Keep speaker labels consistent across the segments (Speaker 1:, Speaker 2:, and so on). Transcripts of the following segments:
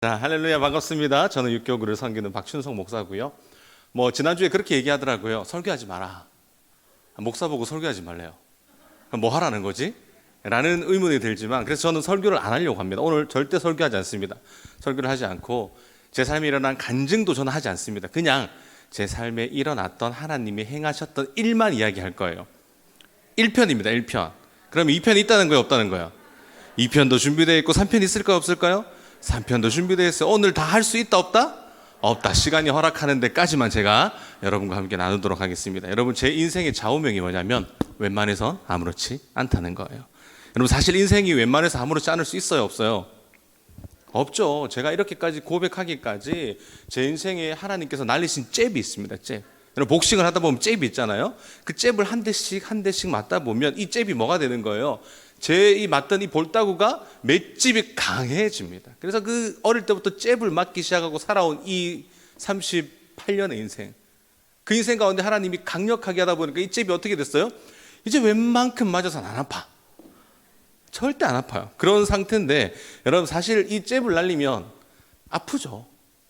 Speaker 1: 자, 할렐루야, 반갑습니다. 저는 육교구를 섬기는 박춘석 목사고요. 지난주에 그렇게 얘기하더라고요. 설교하지 마라. 목사 보고 설교하지 말래요. 그럼 뭐 하라는 거지? 라는 의문이 들지만, 그래서 저는 설교를 안 하려고 합니다. 오늘 절대 설교하지 않습니다. 설교를 하지 않고 제 삶에 일어난 간증도 저는 하지 않습니다. 그냥 제 삶에 일어났던 하나님이 행하셨던 일만 이야기할 거예요. 1편입니다. 1편. 그럼 2편이 있다는 거예요, 없다는 거예요? 2편도 준비되어 있고 3편 있을까요, 없을까요? 3편도 준비되어 있어요. 오늘 다 할 수 있다, 없다? 없다. 시간이 허락하는 데까지만 제가 여러분과 함께 나누도록 하겠습니다. 여러분, 제 인생의 좌우명이 뭐냐면 웬만해서 아무렇지 않다는 거예요. 여러분, 사실 인생이 웬만해서 아무렇지 않을 수 있어요, 없어요? 없죠. 제가 이렇게까지 고백하기까지 제 인생에 하나님께서 날리신 잽이 있습니다. 잽. 여러분, 복싱을 하다 보면 잽이 있잖아요. 그 잽을 한 대씩 한 대씩 맞다 보면 이 잽이 뭐가 되는 거예요? 제 이 맞던 이 볼따구가 맷집이 강해집니다. 그래서 그 어릴 때부터 잽을 맞기 시작하고 살아온 이 38년의 인생, 그 인생 가운데 하나님이 강력하게 하다 보니까 이 잽이 어떻게 됐어요? 이제 웬만큼 맞아서는 안 아파. 절대 안 아파요. 그런 상태인데, 여러분, 사실 이 잽을 날리면 아프죠.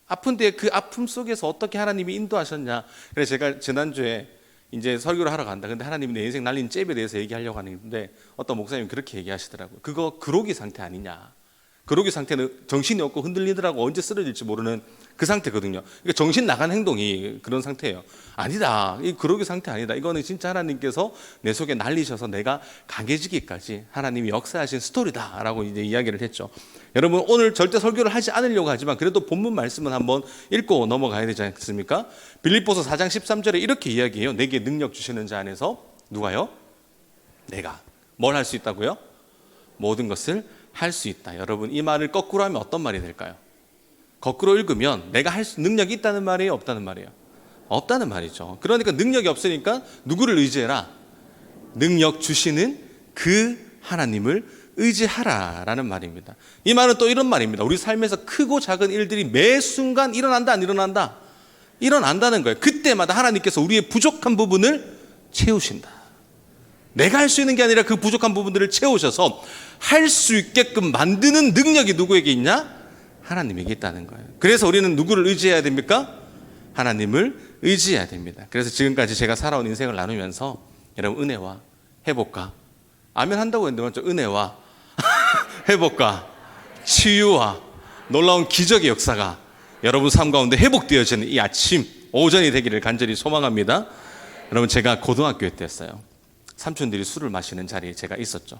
Speaker 1: 아픈데 그 아픔 속에서 어떻게 하나님이 인도하셨냐. 그래서 제가 지난주에 이제 설교를 하러 간다. 근데 하나님이 내 인생 날린 잽에 대해서 얘기하려고 하는데, 어떤 목사님이 그렇게 얘기하시더라고요. 그거 그로기 상태 아니냐. 그로기 상태는 정신이 없고 흔들리더라고 언제 쓰러질지 모르는 그 상태거든요. 그러니까 정신 나간 행동이 그런 상태예요. 아니다. 이 그로기 상태 아니다. 이거는 진짜 하나님께서 내 속에 날리셔서 내가 강해지기까지 하나님이 역사하신 스토리다라고 이제 이야기를 했죠. 여러분, 오늘 절대 설교를 하지 않으려고 하지만 그래도 본문 말씀은 한번 읽고 넘어가야 되지 않습니까? 빌립보서 4장 13절에 이렇게 이야기해요. 내게 능력 주시는 자 안에서 누가요? 내가. 뭘 할 수 있다고요? 모든 것을 할 수 있다. 여러분, 이 말을 거꾸로 하면 어떤 말이 될까요? 거꾸로 읽으면 내가 할 수 능력이 있다는 말이에요, 없다는 말이에요? 없다는 말이죠. 그러니까 능력이 없으니까 누구를 의지해라? 능력 주시는 그 하나님을 의지하라라는 말입니다. 이 말은 또 이런 말입니다. 우리 삶에서 크고 작은 일들이 매 순간 일어난다, 안 일어난다? 일어난다는 거예요. 그때마다 하나님께서 우리의 부족한 부분을 채우신다. 내가 할 수 있는 게 아니라 그 부족한 부분들을 채우셔서 할 수 있게끔 만드는 능력이 누구에게 있냐? 하나님에게 있다는 거예요. 그래서 우리는 누구를 의지해야 됩니까? 하나님을 의지해야 됩니다. 그래서 지금까지 제가 살아온 인생을 나누면서 여러분, 은혜와 회복과, 아멘 한다고 했는데 먼저 은혜와 회복과 치유와 놀라운 기적의 역사가 여러분 삶 가운데 회복되어지는 이 아침 오전이 되기를 간절히 소망합니다. 여러분, 제가 고등학교 때였어요. 삼촌들이 술을 마시는 자리에 제가 있었죠.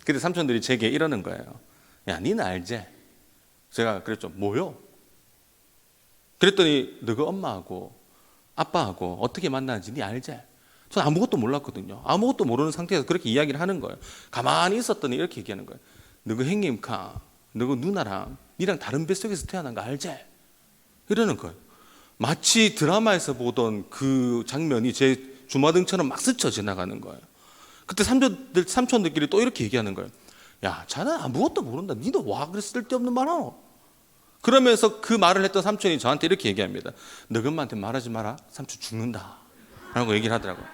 Speaker 1: 그때 삼촌들이 제게 이러는 거예요. 야, 니는 알지? 제가 그랬죠. 뭐요? 그랬더니 너가 엄마하고 아빠하고 어떻게 만나는지 니 알지? 전 아무것도 몰랐거든요. 아무것도 모르는 상태에서 그렇게 이야기를 하는 거예요. 가만히 있었더니 이렇게 얘기하는 거예요. 너가 형님카, 너가 누나랑 니랑 다른 뱃속에서 태어난 거 알지? 이러는 거예요. 마치 드라마에서 보던 그 장면이 제 주마등처럼 막 스쳐 지나가는 거예요. 그때 삼촌들끼리 또 이렇게 얘기하는 거예요. 야, 자네 아무것도 모른다. 니도 와 그래 쓸데없는 말 하노? 그러면서 그 말을 했던 삼촌이 저한테 이렇게 얘기합니다. 너희 엄마한테 말하지 마라. 삼촌 죽는다 라고 얘기를 하더라고요.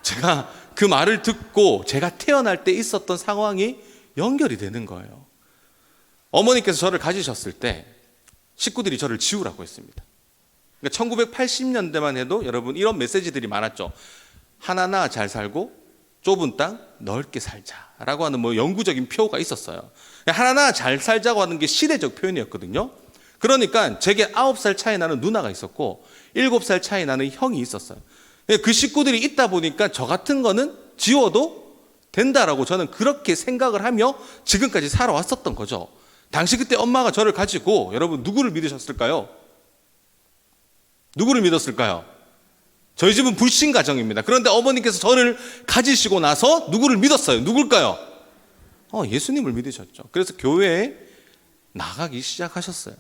Speaker 1: 제가 그 말을 듣고 제가 태어날 때 있었던 상황이 연결이 되는 거예요. 어머니께서 저를 가지셨을 때 식구들이 저를 지우라고 했습니다. 그러니까 1980년대만 해도 여러분 이런 메시지들이 많았죠. 하나나 잘 살고 좁은 땅 넓게 살자라고 하는 영구적인 표가 있었어요. 하나나 잘 살자고 하는 게 시대적 표현이었거든요. 그러니까 제게 9살 차이 나는 누나가 있었고 7살 차이 나는 형이 있었어요. 그 식구들이 있다 보니까 저 같은 거는 지워도 된다라고 저는 그렇게 생각을 하며 지금까지 살아왔었던 거죠. 당시 그때 엄마가 저를 가지고 여러분 누구를 믿으셨을까요? 누구를 믿었을까요? 저희 집은 불신 가정입니다. 그런데 어머니께서 저를 가지시고 나서 누구를 믿었어요? 누굴까요? 예수님을 믿으셨죠. 그래서 교회에 나가기 시작하셨어요.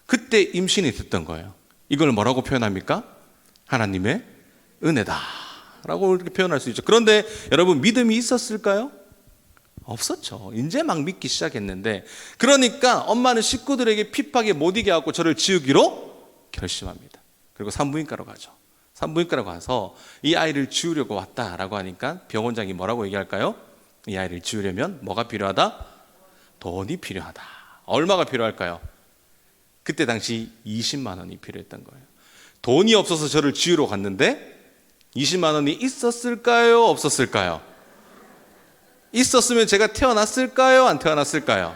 Speaker 1: 그때 임신이 됐던 거예요. 이걸 뭐라고 표현합니까? 하나님의 은혜다 라고 이렇게 표현할 수 있죠. 그런데 여러분, 믿음이 있었을까요? 없었죠. 이제 막 믿기 시작했는데, 그러니까 엄마는 식구들에게 핍박에 못 이겨 갖고 저를 지우기로 결심합니다. 그리고 산부인과로 가죠. 산부인과로 가서 이 아이를 지우려고 왔다라고 하니까 병원장이 뭐라고 얘기할까요? 이 아이를 지우려면 뭐가 필요하다? 돈이 필요하다. 얼마가 필요할까요? 그때 당시 20만 원이 필요했던 거예요. 돈이 없어서 저를 지으러 갔는데 20만 원이 있었을까요? 없었을까요? 있었으면 제가 태어났을까요? 안 태어났을까요?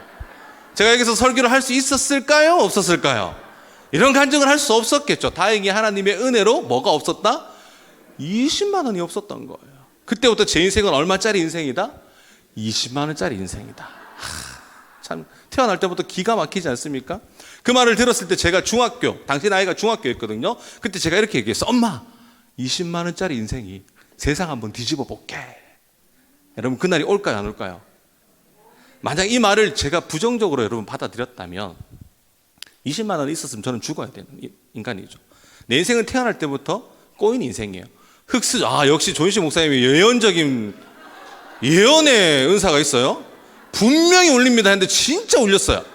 Speaker 1: 제가 여기서 설교를 할 수 있었을까요? 없었을까요? 이런 간증을 할 수 없었겠죠. 다행히 하나님의 은혜로 뭐가 없었다? 20만 원이 없었던 거예요. 그때부터 제 인생은 얼마짜리 인생이다? 20만 원짜리 인생이다. 참 태어날 때부터 기가 막히지 않습니까? 그 말을 들었을 때 제가 당시 나이가 중학교였거든요. 그때 제가 이렇게 얘기했어. 엄마, 20만 원짜리 인생이 세상 한번 뒤집어 볼게. 여러분, 그날이 올까요, 안 올까요? 만약 이 말을 제가 부정적으로 여러분 받아들였다면 20만 원이 있었으면 저는 죽어야 되는 인간이죠. 내 인생은 태어날 때부터 꼬인 인생이에요. 역시 조인식 목사님이 예언의 은사가 있어요. 분명히 울립니다 했는데 진짜 울렸어요.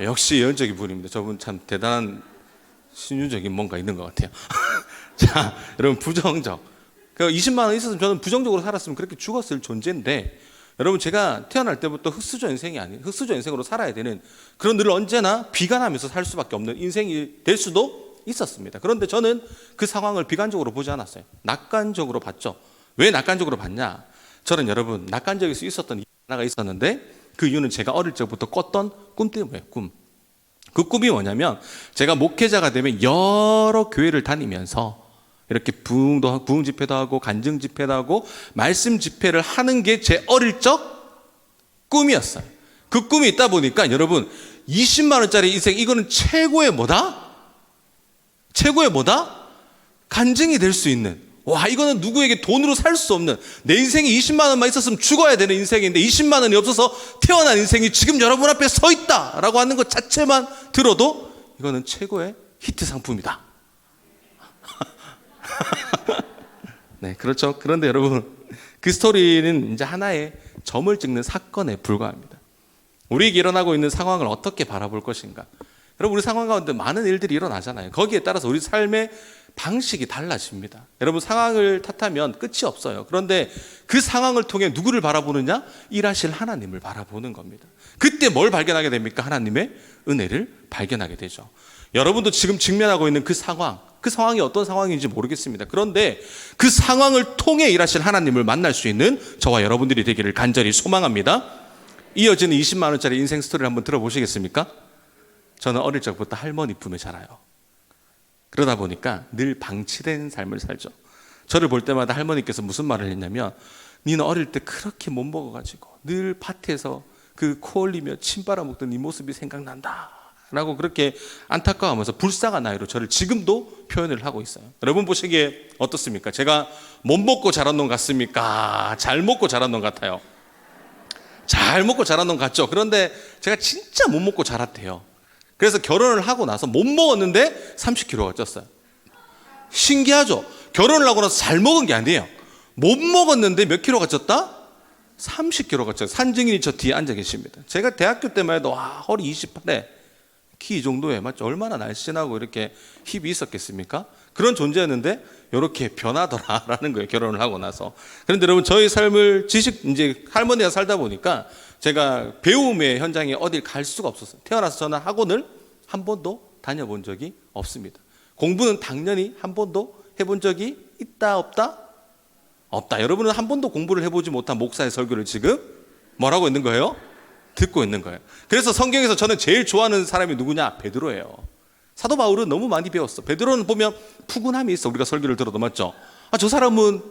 Speaker 1: 역시 예언적인 분입니다. 저분 참 대단한 신유적인 뭔가 있는 것 같아요. 자, 여러분, 부정적. 20만 원 있었으면 저는 부정적으로 살았으면 그렇게 죽었을 존재인데, 여러분, 제가 태어날 때부터 흑수저 인생이 아닌 흑수저 인생으로 살아야 되는 그런 늘 언제나 비관하면서 살 수밖에 없는 인생이 될 수도 있었습니다. 그런데 저는 그 상황을 비관적으로 보지 않았어요. 낙관적으로 봤죠. 왜 낙관적으로 봤냐? 저는 여러분, 낙관적일 수 있었던 이유 하나가 있었는데, 그 이유는 제가 어릴 적부터 꿨던 꿈 때문에 꿈. 그 꿈이 뭐냐면, 제가 목회자가 되면 여러 교회를 다니면서 이렇게 부흥 집회도 하고 간증 집회도 하고 말씀 집회를 하는 게 제 어릴 적 꿈이었어요. 그 꿈이 있다 보니까 여러분, 20만 원짜리 인생, 이거는 최고의 뭐다? 간증이 될 수 있는, 이거는 누구에게 돈으로 살 수 없는, 내 인생이 20만 원만 있었으면 죽어야 되는 인생인데 20만 원이 없어서 태어난 인생이 지금 여러분 앞에 서 있다라고 하는 것 자체만 들어도 이거는 최고의 히트 상품이다. 네, 그렇죠. 그런데 여러분, 그 스토리는 이제 하나의 점을 찍는 사건에 불과합니다. 우리에게 일어나고 있는 상황을 어떻게 바라볼 것인가. 여러분, 우리 상황 가운데 많은 일들이 일어나잖아요. 거기에 따라서 우리 삶의 방식이 달라집니다. 여러분, 상황을 탓하면 끝이 없어요. 그런데 그 상황을 통해 누구를 바라보느냐? 일하실 하나님을 바라보는 겁니다. 그때 뭘 발견하게 됩니까? 하나님의 은혜를 발견하게 되죠. 여러분도 지금 직면하고 있는 그 상황이 어떤 상황인지 모르겠습니다. 그런데 그 상황을 통해 일하실 하나님을 만날 수 있는 저와 여러분들이 되기를 간절히 소망합니다. 이어지는 20만 원짜리 인생 스토리를 한번 들어보시겠습니까? 저는 어릴 적부터 할머니 품에 자라요. 그러다 보니까 늘 방치된 삶을 살죠. 저를 볼 때마다 할머니께서 무슨 말을 했냐면, 니는 어릴 때 그렇게 못 먹어가지고 늘 밭에서 그 코 흘리며 침 빨아먹던 네 모습이 생각난다 라고 그렇게 안타까워하면서 불쌍한 나이로 저를 지금도 표현을 하고 있어요. 여러분 보시기에 어떻습니까? 제가 못 먹고 자란 놈 같습니까? 잘 먹고 자란 놈 같아요. 잘 먹고 자란 놈 같죠? 그런데 제가 진짜 못 먹고 자랐대요. 그래서 결혼을 하고 나서 못 먹었는데 30kg가 쪘어요. 신기하죠? 결혼을 하고 나서 잘 먹은 게 아니에요. 못 먹었는데 몇 킬로가 쪘다? 30kg가 쪘어요. 산증인이 저 뒤에 앉아 계십니다. 제가 대학교 때만 해도 허리 28에 키 이 정도에 맞죠? 얼마나 날씬하고 이렇게 힙이 있었겠습니까? 그런 존재였는데 이렇게 변하더라라는 거예요. 결혼을 하고 나서. 그런데 여러분, 저희 삶을 이제 할머니가 살다 보니까 제가 배움의 현장에 어딜 갈 수가 없었어요. 태어나서 저는 학원을 한 번도 다녀본 적이 없습니다. 공부는 당연히 한 번도 해본 적이 있다 없다? 없다. 여러분은 한 번도 공부를 해보지 못한 목사의 설교를 지금 뭐라고 있는 거예요? 듣고 있는 거예요. 그래서 성경에서 저는 제일 좋아하는 사람이 누구냐? 베드로예요. 사도 바울은 너무 많이 배웠어. 베드로는 보면 푸근함이 있어. 우리가 설교를 들어도 맞죠? 저 사람은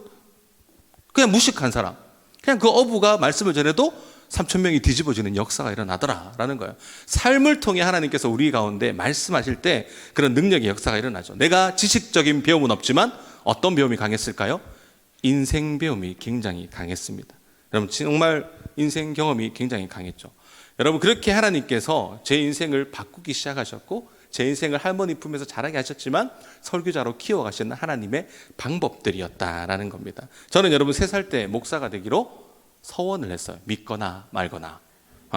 Speaker 1: 그냥 무식한 사람. 그냥 그 어부가 말씀을 전해도 3,000명이 뒤집어지는 역사가 일어나더라라는 거예요. 삶을 통해 하나님께서 우리 가운데 말씀하실 때 그런 능력의 역사가 일어나죠. 내가 지식적인 배움은 없지만 어떤 배움이 강했을까요? 인생 배움이 굉장히 강했습니다. 여러분, 정말 인생 경험이 굉장히 강했죠. 여러분, 그렇게 하나님께서 제 인생을 바꾸기 시작하셨고 제 인생을 할머니 품에서 자라게 하셨지만 설교자로 키워가시는 하나님의 방법들이었다라는 겁니다. 저는 여러분 3살 때 목사가 되기로 서원을 했어요. 믿거나 말거나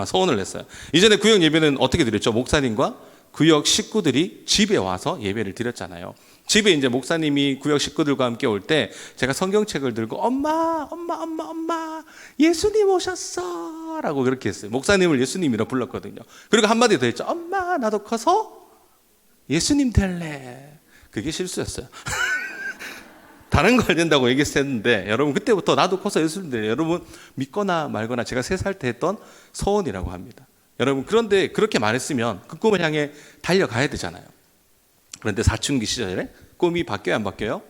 Speaker 1: 서원을 했어요. 이전에 구역 예배는 어떻게 드렸죠? 목사님과 구역 식구들이 집에 와서 예배를 드렸잖아요. 집에 이제 목사님이 구역 식구들과 함께 올 때 제가 성경책을 들고 엄마 예수님 오셨어 라고 그렇게 했어요. 목사님을 예수님이라 불렀거든요. 그리고 한마디 더 했죠. 엄마 나도 커서 예수님 될래. 그게 실수였어요. 다른 걸 된다고 얘기했었는데 여러분 그때부터 나도 커서 예수님 될래. 여러분 믿거나 말거나 제가 3살 때 했던 소원이라고 합니다. 여러분 그런데 그렇게 말했으면 그 꿈을 향해 달려가야 되잖아요. 그런데 사춘기 시절에 꿈이 바뀌어요, 안 바뀌어요?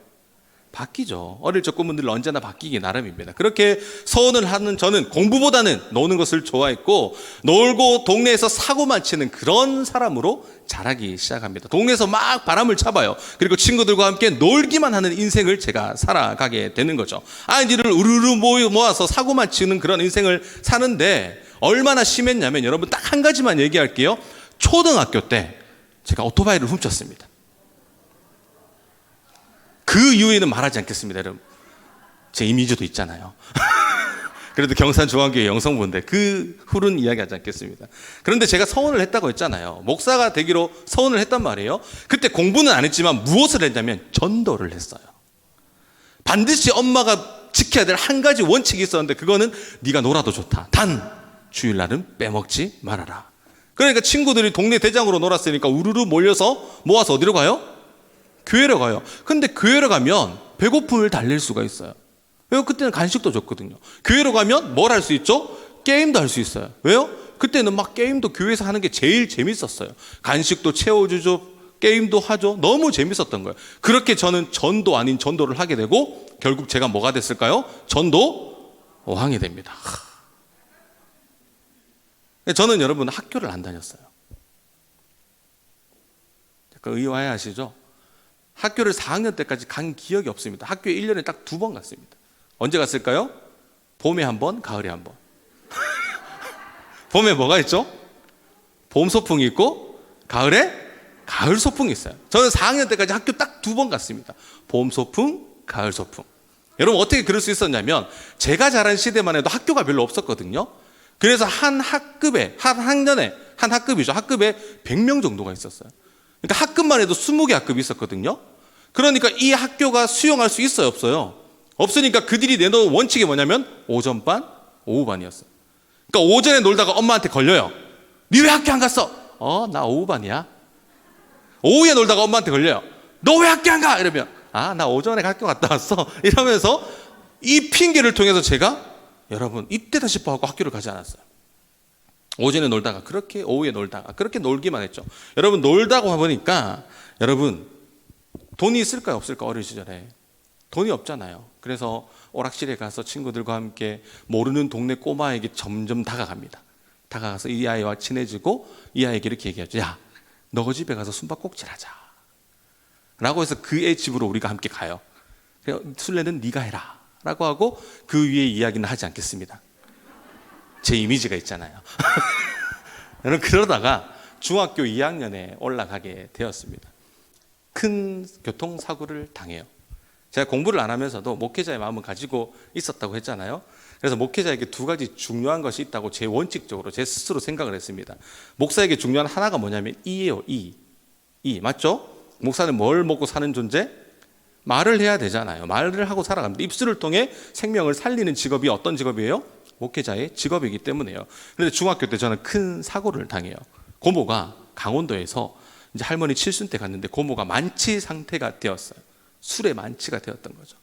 Speaker 1: 바뀌죠. 어릴 적 꿈은 늘 언제나 바뀌기 나름입니다. 그렇게 소원을 하는 저는 공부보다는 노는 것을 좋아했고, 놀고 동네에서 사고만 치는 그런 사람으로 자라기 시작합니다. 동네에서 막 바람을 잡아요. 그리고 친구들과 함께 놀기만 하는 인생을 제가 살아가게 되는 거죠. 아이들을 우르르 모아서 사고만 치는 그런 인생을 사는데 얼마나 심했냐면, 여러분 딱 한 가지만 얘기할게요. 초등학교 때 제가 오토바이를 훔쳤습니다. 그 이후에는 말하지 않겠습니다. 여러분 제 이미지도 있잖아요. 그래도 경산중앙교회 영성부인데 그 후는 이야기하지 않겠습니다. 그런데 제가 서원을 했다고 했잖아요. 목사가 되기로 서원을 했단 말이에요. 그때 공부는 안 했지만 무엇을 했냐면 전도를 했어요. 반드시 엄마가 지켜야 될 한 가지 원칙이 있었는데, 그거는 네가 놀아도 좋다, 단 주일날은 빼먹지 말아라. 그러니까 친구들이 동네 대장으로 놀았으니까 우르르 몰려서 모아서 어디로 가요? 교회로 가요. 근데 교회로 가면 배고픔을 달랠 수가 있어요. 왜요? 그때는 간식도 줬거든요. 교회로 가면 뭘 할 수 있죠? 게임도 할 수 있어요. 왜요? 그때는 막 게임도 교회에서 하는 게 제일 재밌었어요. 간식도 채워주죠, 게임도 하죠. 너무 재밌었던 거예요. 그렇게 저는 전도 아닌 전도를 하게 되고, 결국 제가 뭐가 됐을까요? 전도 왕이 됩니다. 저는 여러분 학교를 안 다녔어요. 약간 의아해 하시죠? 학교를 4학년 때까지 간 기억이 없습니다. 학교에 1년에 딱 2번 갔습니다. 언제 갔을까요? 봄에 한 번, 가을에 한 번. 봄에 뭐가 있죠? 봄 소풍이 있고, 가을에 가을 소풍이 있어요. 저는 4학년 때까지 학교 딱 2번 갔습니다. 봄 소풍, 가을 소풍. 여러분 어떻게 그럴 수 있었냐면, 제가 자란 시대만 해도 학교가 별로 없었거든요. 그래서 한 학급에, 한 학년에, 한 학급이죠. 학급에 100명 정도가 있었어요. 그러니까 학급만 해도 20개 학급이 있었거든요. 그러니까 이 학교가 수용할 수 있어요, 없어요? 없으니까 그들이 내놓은 원칙이 뭐냐면 오전반, 오후반이었어요. 그러니까 오전에 놀다가 엄마한테 걸려요. 니 왜 학교 안 갔어? 나 오후반이야. 오후에 놀다가 엄마한테 걸려요. 너 왜 학교 안 가? 이러면 나 오전에 학교 갔다 왔어. 이러면서 이 핑계를 통해서 제가, 여러분 이때다 싶어 하고 학교를 가지 않았어요. 오전에 놀다가 그렇게, 오후에 놀다가 그렇게 놀기만 했죠. 여러분 놀다고 보니까, 여러분 돈이 있을까요, 없을까? 어린 시절에 돈이 없잖아요. 그래서 오락실에 가서 친구들과 함께 모르는 동네 꼬마에게 점점 다가갑니다. 다가가서 이 아이와 친해지고, 이 아이에게 이렇게 얘기하죠. 야, 너 집에 가서 숨바꼭질하자 라고 해서 그 애 집으로 우리가 함께 가요. 술래는 네가 해라 라고 하고, 그 위에 이야기는 하지 않겠습니다. 제 이미지가 있잖아요. 저는 그러다가 중학교 2학년에 올라가게 되었습니다. 큰 교통사고를 당해요. 제가 공부를 안 하면서도 목회자의 마음을 가지고 있었다고 했잖아요. 그래서 목회자에게 2가지 중요한 것이 있다고 제 원칙적으로 제 스스로 생각을 했습니다. 목사에게 중요한 하나가 뭐냐면 이예요. 이 맞죠? 목사는 뭘 먹고 사는 존재? 말을 해야 되잖아요. 말을 하고 살아갑니다. 입술을 통해 생명을 살리는 직업이 어떤 직업이에요? 목회자의 직업이기 때문에요. 그런데 중학교 때 저는 큰 사고를 당해요. 고모가 강원도에서 이제 할머니 칠순 때 갔는데, 고모가 만취 상태가 되었어요. 술에 만취가 되었던 거죠.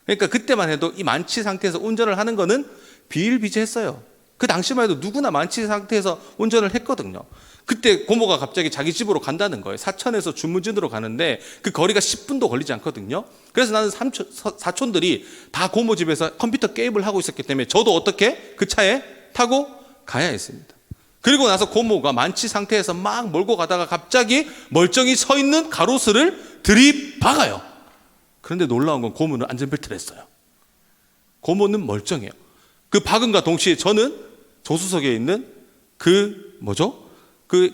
Speaker 1: 그러니까 그때만 해도 이 만취 상태에서 운전을 하는 거는 비일비재했어요. 그 당시만 해도 누구나 만취 상태에서 운전을 했거든요. 그때 고모가 갑자기 자기 집으로 간다는 거예요. 사천에서 주문진으로 가는데 그 거리가 10분도 걸리지 않거든요. 그래서 나는 사촌들이 다 고모 집에서 컴퓨터 게임을 하고 있었기 때문에 저도 어떻게 그 차에 타고 가야 했습니다. 그리고 나서 고모가 만취 상태에서 막 몰고 가다가 갑자기 멀쩡히 서 있는 가로수를 들이박아요. 그런데 놀라운 건 고모는 안전벨트를 했어요. 고모는 멀쩡해요. 그 박음과 동시에 저는 조수석에 있는 그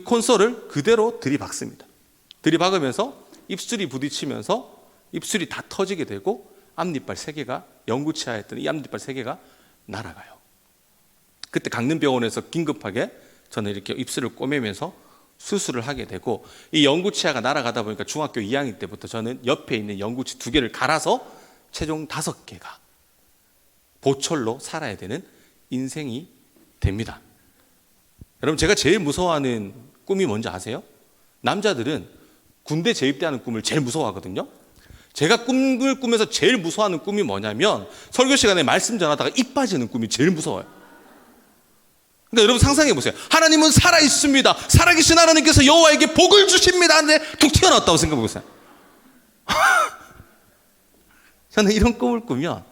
Speaker 1: 콘솔을 그대로 들이박습니다. 들이박으면서 입술이 부딪히면서 입술이 다 터지게 되고, 앞니빨 3개가, 영구치아였던 이 앞니빨 3개가 날아가요. 그때 강릉병원에서 긴급하게 저는 이렇게 입술을 꼬매면서 수술을 하게 되고, 이 영구치아가 날아가다 보니까 중학교 2학년 때부터 저는 옆에 있는 영구치 2개를 갈아서 최종 5개가 보철로 살아야 되는 인생이 됩니다. 여러분 제가 제일 무서워하는 꿈이 뭔지 아세요? 남자들은 군대 재입대하는 꿈을 제일 무서워하거든요. 제가 꿈을 꾸면서 제일 무서워하는 꿈이 뭐냐면 설교 시간에 말씀 전하다가 입 빠지는 꿈이 제일 무서워요. 그러니까 여러분 상상해 보세요. 하나님은 살아있습니다. 살아계신 하나님께서 여호와에게 복을 주십니다. 근데 툭 튀어나왔다고 생각해 보세요. 저는 이런 꿈을 꾸면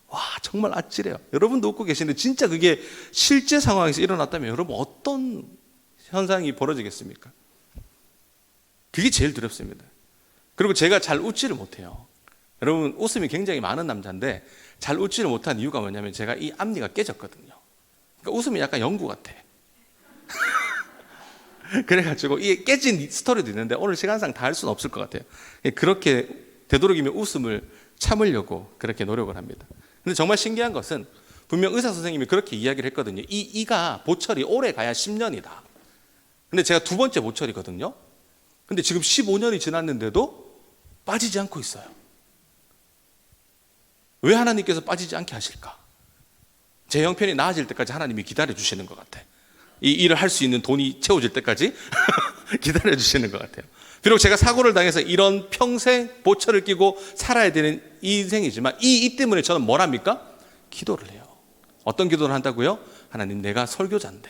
Speaker 1: 와 정말 아찔해요. 여러분도 웃고 계시는데 진짜 그게 실제 상황에서 일어났다면 여러분 어떤 현상이 벌어지겠습니까? 그게 제일 두렵습니다. 그리고 제가 잘 웃지를 못해요. 여러분 웃음이 굉장히 많은 남자인데 잘 웃지를 못한 이유가 뭐냐면 제가 이 앞니가 깨졌거든요. 그러니까 웃음이 약간 연구 같아. 그래가지고 이 깨진 스토리도 있는데 오늘 시간상 다 할 수는 없을 것 같아요. 그렇게 되도록이면 웃음을 참으려고 그렇게 노력을 합니다. 근데 정말 신기한 것은 분명 의사 선생님이 그렇게 이야기를 했거든요. 이 이가 보철이 오래 가야 10년이다. 근데 제가 두 번째 보철이거든요. 근데 지금 15년이 지났는데도 빠지지 않고 있어요. 왜 하나님께서 빠지지 않게 하실까? 제 형편이 나아질 때까지 하나님이 기다려 주시는 것 같아. 이 일을 할 수 있는 돈이 채워질 때까지 기다려 주시는 것 같아요. 비록 제가 사고를 당해서 이런 평생 보철을 끼고 살아야 되는 이 인생이지만 이 때문에 저는 뭘 합니까? 기도를 해요. 어떤 기도를 한다고요? 하나님 내가 설교자인데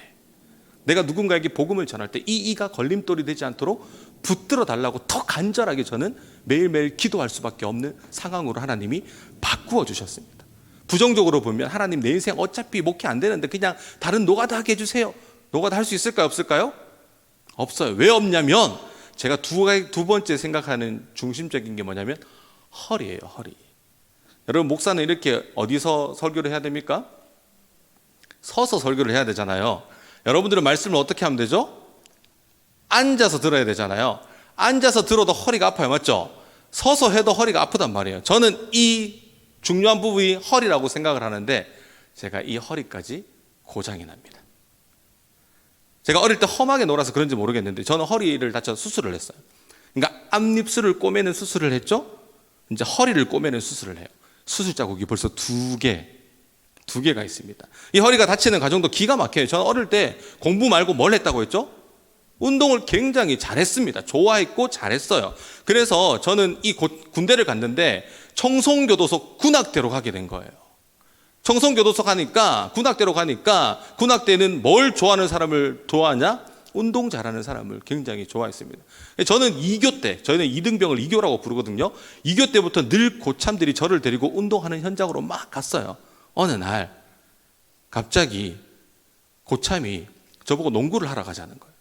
Speaker 1: 내가 누군가에게 복음을 전할 때 이 이가 걸림돌이 되지 않도록 붙들어 달라고 더 간절하게 저는 매일매일 기도할 수밖에 없는 상황으로 하나님이 바꾸어 주셨습니다. 부정적으로 보면 하나님 내 인생 어차피 목회 안 되는데 그냥 다른 노가다 하게 해주세요. 노가다 할 수 있을까요? 없을까요? 없어요. 왜 없냐면 제가 두 번째 생각하는 중심적인 게 뭐냐면 허리예요. 허리. 여러분 목사는 이렇게 어디서 설교를 해야 됩니까? 서서 설교를 해야 되잖아요. 여러분들은 말씀을 어떻게 하면 되죠? 앉아서 들어야 되잖아요. 앉아서 들어도 허리가 아파요. 맞죠? 서서 해도 허리가 아프단 말이에요. 저는 이 중요한 부분이 허리라고 생각을 하는데 제가 이 허리까지 고장이 납니다. 제가 어릴 때 험하게 놀아서 그런지 모르겠는데 저는 허리를 다쳐 수술을 했어요. 그러니까 앞입술을 꼬매는 수술을 했죠. 이제 허리를 꼬매는 수술을 해요. 수술 자국이 벌써 두 개가 있습니다. 이 허리가 다치는 과정도 기가 막혀요. 저는 어릴 때 공부 말고 뭘 했다고 했죠? 운동을 굉장히 잘했습니다. 좋아했고 잘했어요. 그래서 저는 이 군대를 갔는데 청송교도소 군악대로 가게 된 거예요. 청송교도소 가니까 군악대로 가니까 군악대는 뭘 좋아하는 사람을 좋아하냐? 운동 잘하는 사람을 굉장히 좋아했습니다. 저는 2교 때, 저희는 2등병을 2교라고 부르거든요. 2교 때부터 늘 고참들이 저를 데리고 운동하는 현장으로 막 갔어요. 어느 날 갑자기 고참이 저보고 농구를 하러 가자는 거예요.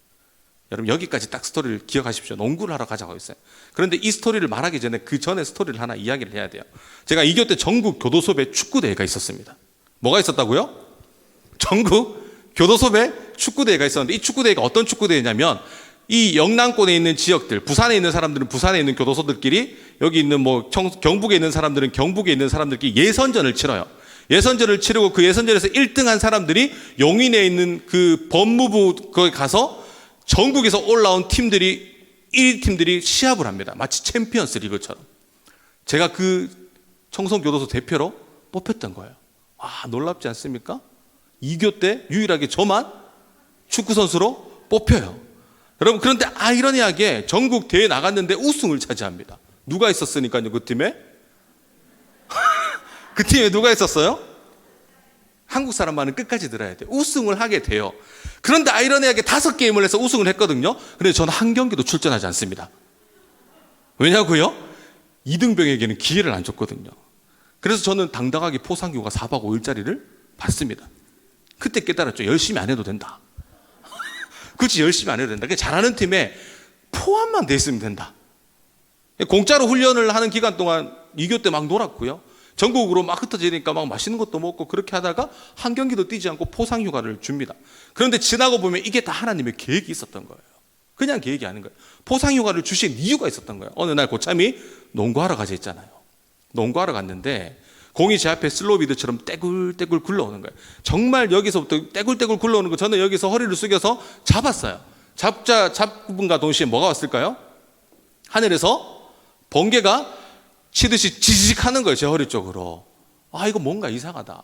Speaker 1: 여러분 여기까지 딱 스토리를 기억하십시오. 농구를 하러 가자고 했어요. 그런데 이 스토리를 말하기 전에 그 전에 스토리를 하나 이야기를 해야 돼요. 제가 2교 때 전국 교도소배 축구대회가 있었습니다. 뭐가 있었다고요? 전국 교도소배 축구대회가 있었는데 이 축구대회가 어떤 축구대회냐면 이 영남권에 있는 지역들, 부산에 있는 사람들은 부산에 있는 교도소들끼리 여기 있는 경북에 있는 사람들은 경북에 있는 사람들끼리 예선전을 치러요. 예선전을 치르고 그 예선전에서 1등한 사람들이 용인에 있는 그 법무부 거기 가서 전국에서 올라온 팀들이 1위 팀들이 시합을 합니다. 마치 챔피언스 리그처럼. 제가 그 청송교도소 대표로 뽑혔던 거예요. 와, 놀랍지 않습니까? 2교 때 유일하게 저만 축구선수로 뽑혀요. 여러분, 그런데 아이러니하게 전국 대회 나갔는데 우승을 차지합니다. 누가 있었으니까요, 그 팀에? 그 팀에 누가 있었어요? 한국 사람만은 끝까지 들어야 돼요. 우승을 하게 돼요. 그런데 아이러니하게 5게임을 해서 우승을 했거든요. 그런데 저는 한 경기도 출전하지 않습니다. 왜냐고요? 2등병에게는 기회를 안 줬거든요. 그래서 저는 당당하게 포상휴가 4박 5일짜리를 받습니다. 그때 깨달았죠. 열심히 안 해도 된다. 그렇지, 열심히 안 해도 된다. 잘하는 팀에 포함만 돼 있으면 된다. 공짜로 훈련을 하는 기간 동안 2교 때 막 놀았고요. 전국으로 막 흩어지니까 막 맛있는 것도 먹고 그렇게 하다가 한 경기도 뛰지 않고 포상휴가를 줍니다. 그런데 지나고 보면 이게 다 하나님의 계획이 있었던 거예요. 그냥 계획이 아닌 거예요. 포상휴가를 주신 이유가 있었던 거예요. 어느 날 고참이 농구하러 가자 했잖아요. 농구하러 갔는데 공이 제 앞에 슬로비드처럼 떼굴떼굴 굴러오는 거예요. 정말 여기서부터 떼굴떼굴 굴러오는 거 저는 여기서 허리를 숙여서 잡았어요. 잡은가 동시에 뭐가 왔을까요? 하늘에서 번개가 치듯이 지지직 하는 거예요. 제 허리 쪽으로. 아, 이거 뭔가 이상하다.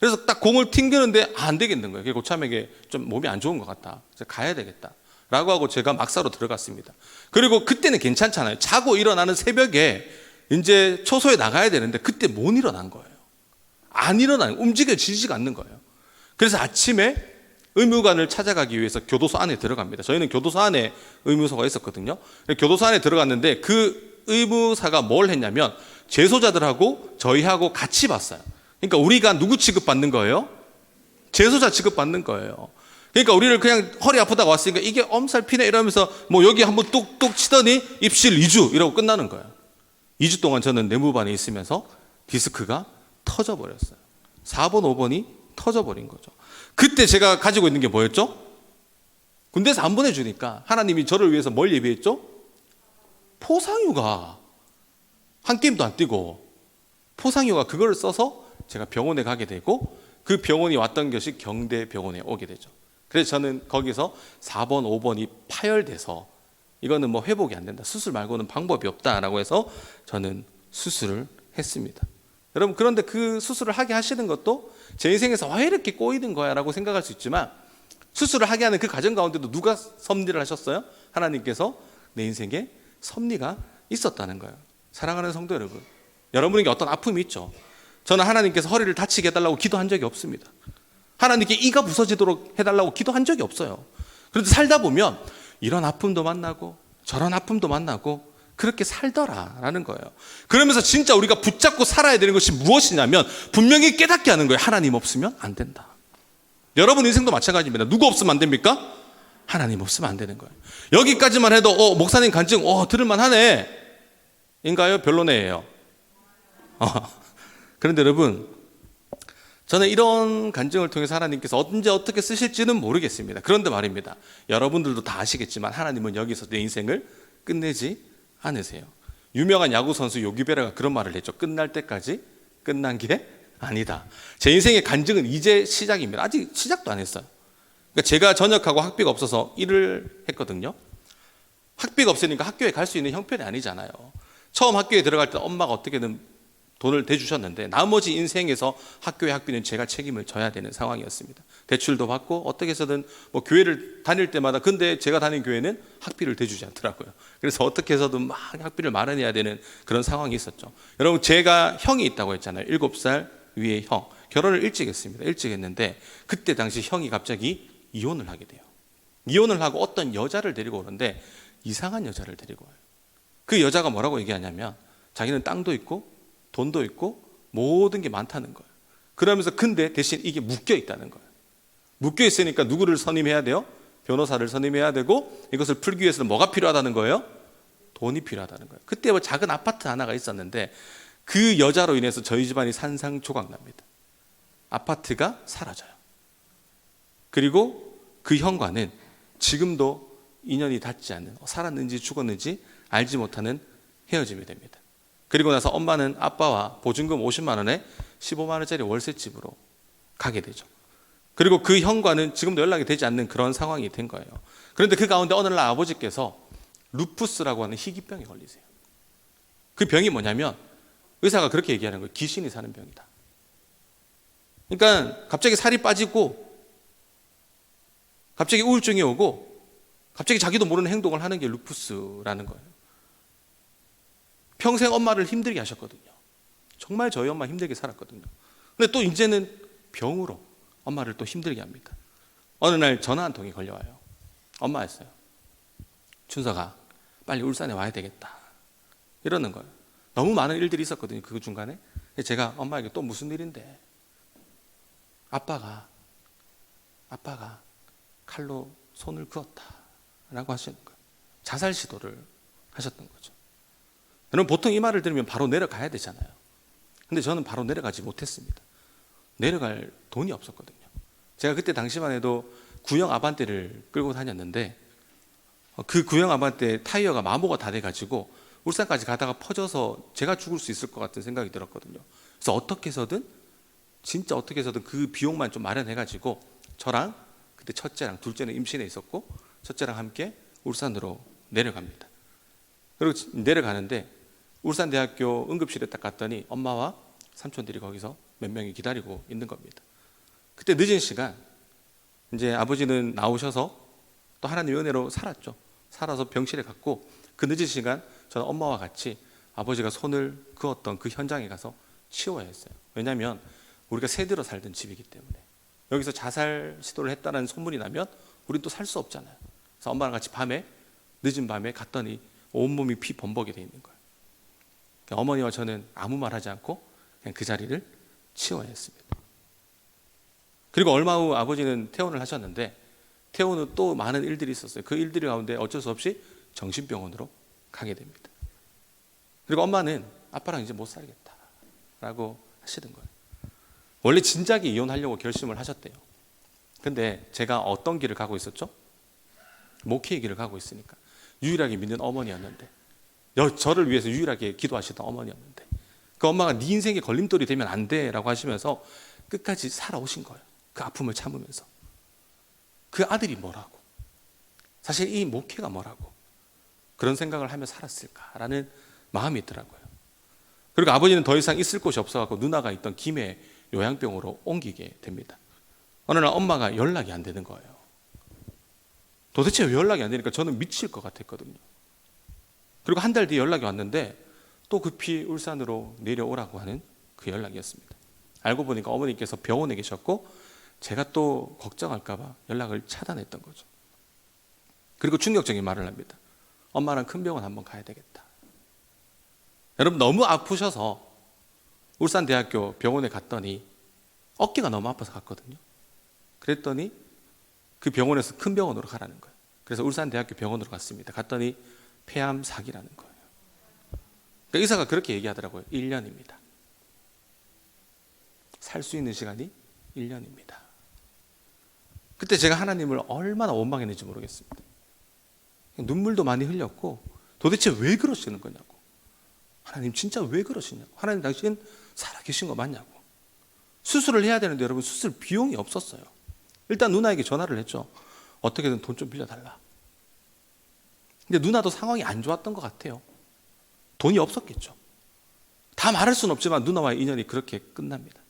Speaker 1: 그래서 딱 공을 튕기는데 안 되겠는 거예요. 고참에게 좀 몸이 안 좋은 것 같다. 그래서 가야 되겠다. 라고 하고 제가 막사로 들어갔습니다. 그리고 그때는 괜찮잖아요. 자고 일어나는 새벽에 이제 초소에 나가야 되는데 그때 못 일어난 거예요. 안 일어나요. 움직여지지가 않는 거예요. 그래서 아침에 의무관을 찾아가기 위해서 교도소 안에 들어갑니다. 저희는 교도소 안에 의무소가 있었거든요. 교도소 안에 들어갔는데 그 의무사가 뭘 했냐면 재소자들하고 저희하고 같이 봤어요. 그러니까 우리가 누구 취급받는 거예요? 재소자 취급받는 거예요. 그러니까 우리를 그냥 허리 아프다고 왔으니까 이게 엄살 피네 이러면서 뭐 여기 한번 뚝뚝 치더니 입실 2주 이러고 끝나는 거예요. 2주 동안 저는 내무반에 있으면서 디스크가 터져버렸어요. 4번, 5번이 터져버린 거죠. 그때 제가 가지고 있는 게 뭐였죠? 군대에서 안 보내주니까 하나님이 저를 위해서 뭘 예비했죠? 포상휴가. 한 게임도 안 뛰고 포상휴가 그걸 써서 제가 병원에 가게 되고 그 병원이 왔던 것이 경대병원에 오게 되죠. 그래서 저는 거기서 4번, 5번이 파열돼서 이거는 뭐 회복이 안 된다. 수술 말고는 방법이 없다라고 해서 저는 수술을 했습니다. 여러분 그런데 그 수술을 하게 하시는 것도 제 인생에서 왜 이렇게 꼬이는 거야 라고 생각할 수 있지만 수술을 하게 하는 그 과정 가운데도 누가 섭리를 하셨어요? 하나님께서 내 인생에 섭리가 있었다는 거예요. 사랑하는 성도 여러분, 여러분에게 어떤 아픔이 있죠. 저는 하나님께서 허리를 다치게 해달라고 기도한 적이 없습니다. 하나님께 이가 부서지도록 해달라고 기도한 적이 없어요. 그런데 살다 보면 이런 아픔도 만나고 저런 아픔도 만나고 그렇게 살더라라는 거예요. 그러면서 진짜 우리가 붙잡고 살아야 되는 것이 무엇이냐면 분명히 깨닫게 하는 거예요. 하나님 없으면 안 된다. 여러분 인생도 마찬가지입니다. 누구 없으면 안 됩니까? 하나님 없으면 안 되는 거예요. 여기까지만 해도 목사님 간증 들을만 하네 인가요? 별로네예요. 그런데 여러분 저는 이런 간증을 통해서 하나님께서 언제 어떻게 쓰실지는 모르겠습니다. 그런데 말입니다. 여러분들도 다 아시겠지만 하나님은 여기서 내 인생을 끝내지 않으세요. 유명한 야구선수 요기베라가 그런 말을 했죠. 끝날 때까지 끝난 게 아니다. 제 인생의 간증은 이제 시작입니다. 아직 시작도 안 했어요. 그러니까 제가 전역하고 학비가 없어서 일을 했거든요. 학비가 없으니까 학교에 갈 수 있는 형편이 아니잖아요. 처음 학교에 들어갈 때 엄마가 어떻게든 돈을 대주셨는데 나머지 인생에서 학교의 학비는 제가 책임을 져야 되는 상황이었습니다. 대출도 받고 어떻게 해서든 뭐 교회를 다닐 때마다 근데 제가 다닌 교회는 학비를 대주지 않더라고요. 그래서 어떻게 해서든 막 학비를 마련해야 되는 그런 상황이 있었죠. 여러분 제가 형이 있다고 했잖아요. 7살 위에 형. 결혼을 일찍 했습니다. 일찍 했는데 그때 당시 형이 갑자기 이혼을 하게 돼요. 이혼을 하고 어떤 여자를 데리고 오는데 이상한 여자를 데리고 와요. 그 여자가 뭐라고 얘기하냐면 자기는 땅도 있고 돈도 있고 모든 게 많다는 거예요. 그러면서 근데 대신 이게 묶여 있다는 거예요. 묶여 있으니까 누구를 선임해야 돼요? 변호사를 선임해야 되고 이것을 풀기 위해서는 뭐가 필요하다는 거예요? 돈이 필요하다는 거예요. 그때 뭐 작은 아파트 하나가 있었는데 그 여자로 인해서 저희 집안이 산상조각 납니다. 아파트가 사라져요. 그리고 그 형과는 지금도 인연이 닿지 않는 살았는지 죽었는지 알지 못하는 헤어짐이 됩니다. 그리고 나서 엄마는 아빠와 보증금 50만 원에 15만 원짜리 월세집으로 가게 되죠. 그리고 그 형과는 지금도 연락이 되지 않는 그런 상황이 된 거예요. 그런데 그 가운데 어느 날 아버지께서 루푸스라고 하는 희귀병에 걸리세요. 그 병이 뭐냐면 의사가 그렇게 얘기하는 거예요. 귀신이 사는 병이다. 그러니까 갑자기 살이 빠지고 갑자기 우울증이 오고 갑자기 자기도 모르는 행동을 하는 게 루푸스라는 거예요. 평생 엄마를 힘들게 하셨거든요. 정말 저희 엄마 힘들게 살았거든요. 근데 또 이제는 병으로 엄마를 또 힘들게 합니다. 어느 날 전화 한 통이 걸려와요. 엄마였어요. 춘서가 빨리 울산에 와야 되겠다. 이러는 거예요. 너무 많은 일들이 있었거든요. 그 중간에. 제가 엄마에게 또 무슨 일인데 아빠가 칼로 손을 그었다 라고 하시는 거예요. 자살 시도를 하셨던 거죠. 여러분 보통 이 말을 들으면 바로 내려가야 되잖아요. 근데 저는 바로 내려가지 못했습니다. 내려갈 돈이 없었거든요. 제가 그때 당시만 해도 구형 아반떼를 끌고 다녔는데 그 구형 아반떼 타이어가 마모가 다 돼가지고 울산까지 가다가 퍼져서 제가 죽을 수 있을 것 같은 생각이 들었거든요. 그래서 어떻게 해서든 그 비용만 좀 마련해가지고 저랑 그때 첫째랑 둘째는 임신해 있었고 첫째랑 함께 울산으로 내려갑니다. 그리고 내려가는데 울산대학교 응급실에 딱 갔더니 엄마와 삼촌들이 거기서 몇 명이 기다리고 있는 겁니다. 그때 늦은 시간 이제 아버지는 나오셔서 또 하나님의 은혜로 살았죠. 살아서 병실에 갔고 그 늦은 시간 저는 엄마와 같이 아버지가 손을 그었던 그 현장에 가서 치워야 했어요. 왜냐하면 우리가 새들어 살던 집이기 때문에 여기서 자살 시도를 했다는 소문이 나면 우린 또 살 수 없잖아요. 그래서 엄마랑 같이 늦은 밤에 갔더니 온몸이 피 범벅이 돼 있는 거예요. 어머니와 저는 아무 말 하지 않고 그냥 그 자리를 치워야 했습니다. 그리고 얼마 후 아버지는 퇴원을 하셨는데 퇴원 후 또 많은 일들이 있었어요. 그 일들이 가운데 어쩔 수 없이 정신병원으로 가게 됩니다. 그리고 엄마는 아빠랑 이제 못 살겠다라고 하시는 거예요. 원래 진작에 이혼하려고 결심을 하셨대요. 근데 제가 어떤 길을 가고 있었죠? 목회의 길을 가고 있으니까 유일하게 믿는 어머니였는데 저를 위해서 유일하게 기도하시던 어머니였는데 그 엄마가 네 인생의 걸림돌이 되면 안 돼라고 하시면서 끝까지 살아오신 거예요. 그 아픔을 참으면서. 그 아들이 뭐라고, 사실 이 목회가 뭐라고 그런 생각을 하며 살았을까라는 마음이 있더라고요. 그리고 아버지는 더 이상 있을 곳이 없어서 누나가 있던 김해 요양병으로 옮기게 됩니다. 어느 날 엄마가 연락이 안 되는 거예요. 도대체 왜 연락이 안 되니까 저는 미칠 것 같았거든요. 그리고 한 달 뒤에 연락이 왔는데 또 급히 울산으로 내려오라고 하는 그 연락이었습니다. 알고 보니까 어머니께서 병원에 계셨고 제가 또 걱정할까 봐 연락을 차단했던 거죠. 그리고 충격적인 말을 합니다. 엄마랑 큰 병원 한번 가야 되겠다. 여러분, 너무 아프셔서 울산대학교 병원에 갔더니 어깨가 너무 아파서 갔거든요. 그랬더니 그 병원에서 큰 병원으로 가라는 거예요. 그래서 울산대학교 병원으로 갔습니다. 갔더니 폐암 4기라는 거예요. 그러니까 의사가 그렇게 얘기하더라고요. 1년입니다. 살 수 있는 시간이 1년입니다. 그때 제가 하나님을 얼마나 원망했는지 모르겠습니다. 눈물도 많이 흘렸고 도대체 왜 그러시는 거냐고. 하나님 진짜 왜 그러시냐고. 하나님 당신 살아계신 거 맞냐고. 수술을 해야 되는데 여러분 수술 비용이 없었어요. 일단 누나에게 전화를 했죠. 어떻게든 돈 좀 빌려달라. 근데 누나도 상황이 안 좋았던 것 같아요. 돈이 없었겠죠. 다 말할 수는 없지만 누나와의 인연이 그렇게 끝납니다.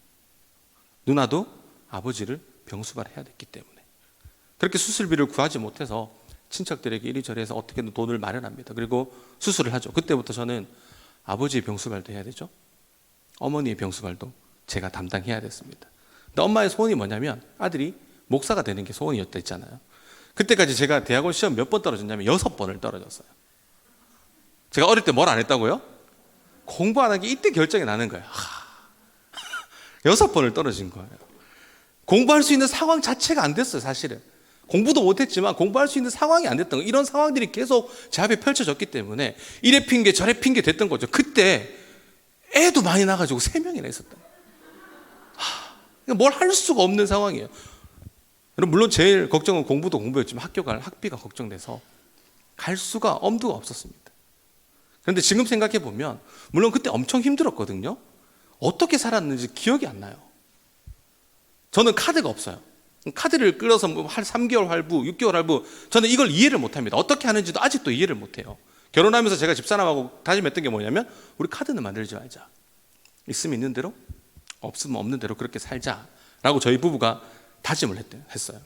Speaker 1: 누나도 아버지를 병수발해야 됐기 때문에 그렇게 수술비를 구하지 못해서 친척들에게 이리저리 해서 어떻게든 돈을 마련합니다. 그리고 수술을 하죠. 그때부터 저는 아버지의 병수발도 해야 되죠. 어머니의 병수발도 제가 담당해야 됐습니다. 근데 엄마의 소원이 뭐냐면 아들이 목사가 되는 게 소원이었다 했잖아요. 그때까지 제가 대학원 시험 몇 번 떨어졌냐면 6번을 떨어졌어요. 제가 어릴 때 뭘 안 했다고요? 공부 안 한 게 이때 결정이 나는 거예요. 6번을 떨어진 거예요. 공부할 수 있는 상황 자체가 안 됐어요. 사실은 공부도 못했지만 공부할 수 있는 상황이 안 됐던 거예요. 이런 상황들이 계속 제 앞에 펼쳐졌기 때문에 이래 핑계 저래 핑계 됐던 거죠. 그때 애도 많이 나가지고 3명이나 있었다. 뭘 할 수가 없는 상황이에요. 물론 제일 걱정은 공부도 공부였지만 학교 갈 학비가 걱정돼서 갈 수가 엄두가 없었습니다. 그런데 지금 생각해 보면 물론 그때 엄청 힘들었거든요. 어떻게 살았는지 기억이 안 나요. 저는 카드가 없어요. 카드를 끌어서 한 3개월 할부, 6개월 할부, 저는 이걸 이해를 못합니다. 어떻게 하는지도 아직도 이해를 못해요. 결혼하면서 제가 집사람하고 다짐했던 게 뭐냐면 우리 카드는 만들지 말자. 있으면 있는 대로, 없으면 없는 대로 그렇게 살자라고 저희 부부가 다짐을 했어요.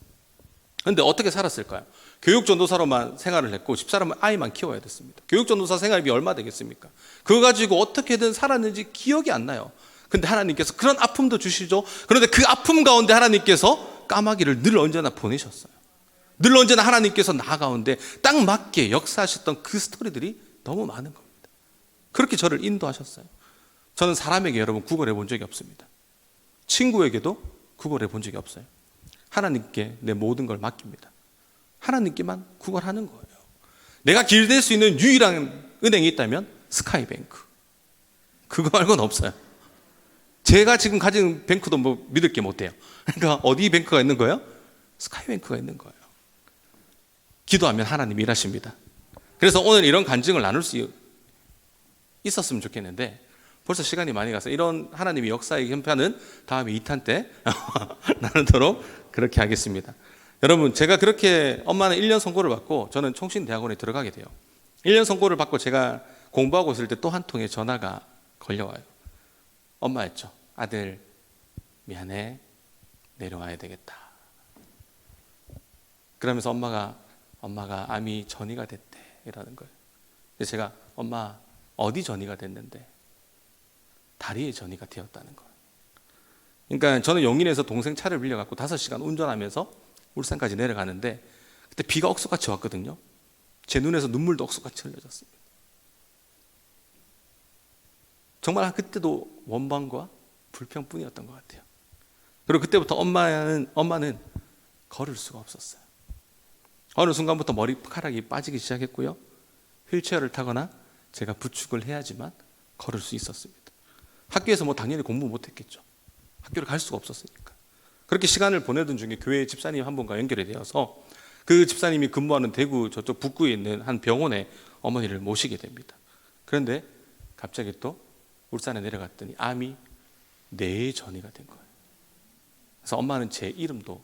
Speaker 1: 그런데 어떻게 살았을까요? 교육전도사로만 생활을 했고 집사람은 아이만 키워야 됐습니다. 교육전도사 생활비 얼마 되겠습니까? 그거 가지고 어떻게든 살았는지 기억이 안 나요. 근데 하나님께서 그런 아픔도 주시죠. 그런데 그 아픔 가운데 하나님께서 까마귀를 늘 언제나 보내셨어요. 늘 언제나 하나님께서 나 가운데 딱 맞게 역사하셨던 그 스토리들이 너무 많은 겁니다. 그렇게 저를 인도하셨어요. 저는 사람에게 여러분 구걸해 본 적이 없습니다. 친구에게도 구걸해 본 적이 없어요. 하나님께 내 모든 걸 맡깁니다. 하나님께만 구걸하는 거예요. 내가 길댈 수 있는 유일한 은행이 있다면 스카이뱅크. 그거 말고는 없어요. 제가 지금 가진 뱅크도 뭐 믿을 게 못 돼요. 그러니까 어디 뱅크가 있는 거예요? 스카이뱅크가 있는 거예요. 기도하면 하나님이 일하십니다. 그래서 오늘 이런 간증을 나눌 수 있었으면 좋겠는데 벌써 시간이 많이 가서 이런 하나님의 역사의 현판은 다음에 2탄 때 나누도록 그렇게 하겠습니다. 여러분, 제가 그렇게 엄마는 1년 선고를 받고 저는 총신대학원에 들어가게 돼요. 1년 선고를 받고 제가 공부하고 있을 때 또 한 통의 전화가 걸려와요. 엄마였죠. 아들 미안해, 내려와야 되겠다. 그러면서 엄마가 엄마가 암이 전이가 됐대 이라는 거예요. 그래서 제가 엄마 어디 전이가 됐는데 다리에 전이가 되었다는 거예요. 그러니까 저는 용인에서 동생 차를 빌려갖고 5시간 운전하면서 울산까지 내려가는데 그때 비가 억수같이 왔거든요. 제 눈에서 눈물도 억수같이 흘려졌습니다. 정말 그때도 원망과 불평뿐이었던 것 같아요. 그리고 그때부터 엄마는 걸을 수가 없었어요. 어느 순간부터 머리카락이 빠지기 시작했고요. 휠체어를 타거나 제가 부축을 해야지만 걸을 수 있었습니다. 학교에서 뭐 당연히 공부 못했겠죠. 학교를 갈 수가 없었으니까. 그렇게 시간을 보내던 중에 교회 집사님 한 분과 연결이 되어서 그 집사님이 근무하는 대구 저쪽 북구에 있는 한 병원에 어머니를 모시게 됩니다. 그런데 갑자기 또 울산에 내려갔더니 암이 뇌에 전이가 된 거예요. 그래서 엄마는 제 이름도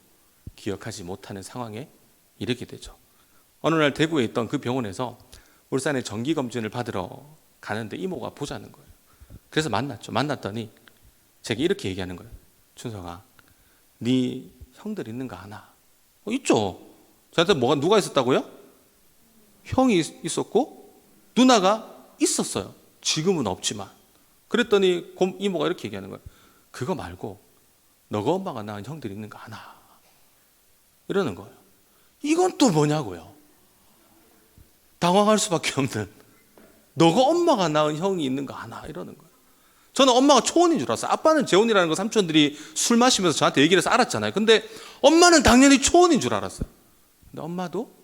Speaker 1: 기억하지 못하는 상황에 이르게 되죠. 어느 날 대구에 있던 그 병원에서 울산에 정기검진을 받으러 가는데 이모가 보자는 거예요. 그래서 만났죠. 만났더니 제가 이렇게 얘기하는 거예요. 춘성아, 네 형들 있는 거 아나? 있죠. 저한테 누가 있었다고요? 형이 있었고 누나가 있었어요. 지금은 없지만. 그랬더니 이모가 이렇게 얘기하는 거예요. 그거 말고 너가 엄마가 낳은 형들이 있는 거 아나? 이러는 거예요. 이건 또 뭐냐고요. 당황할 수밖에 없는, 너가 엄마가 낳은 형이 있는 거 아나? 이러는 거예요. 저는 엄마가 초혼인 줄 알았어요. 아빠는 재혼이라는 거 삼촌들이 술 마시면서 저한테 얘기를 해서 알았잖아요. 근데 엄마는 당연히 초혼인 줄 알았어요. 근데 엄마도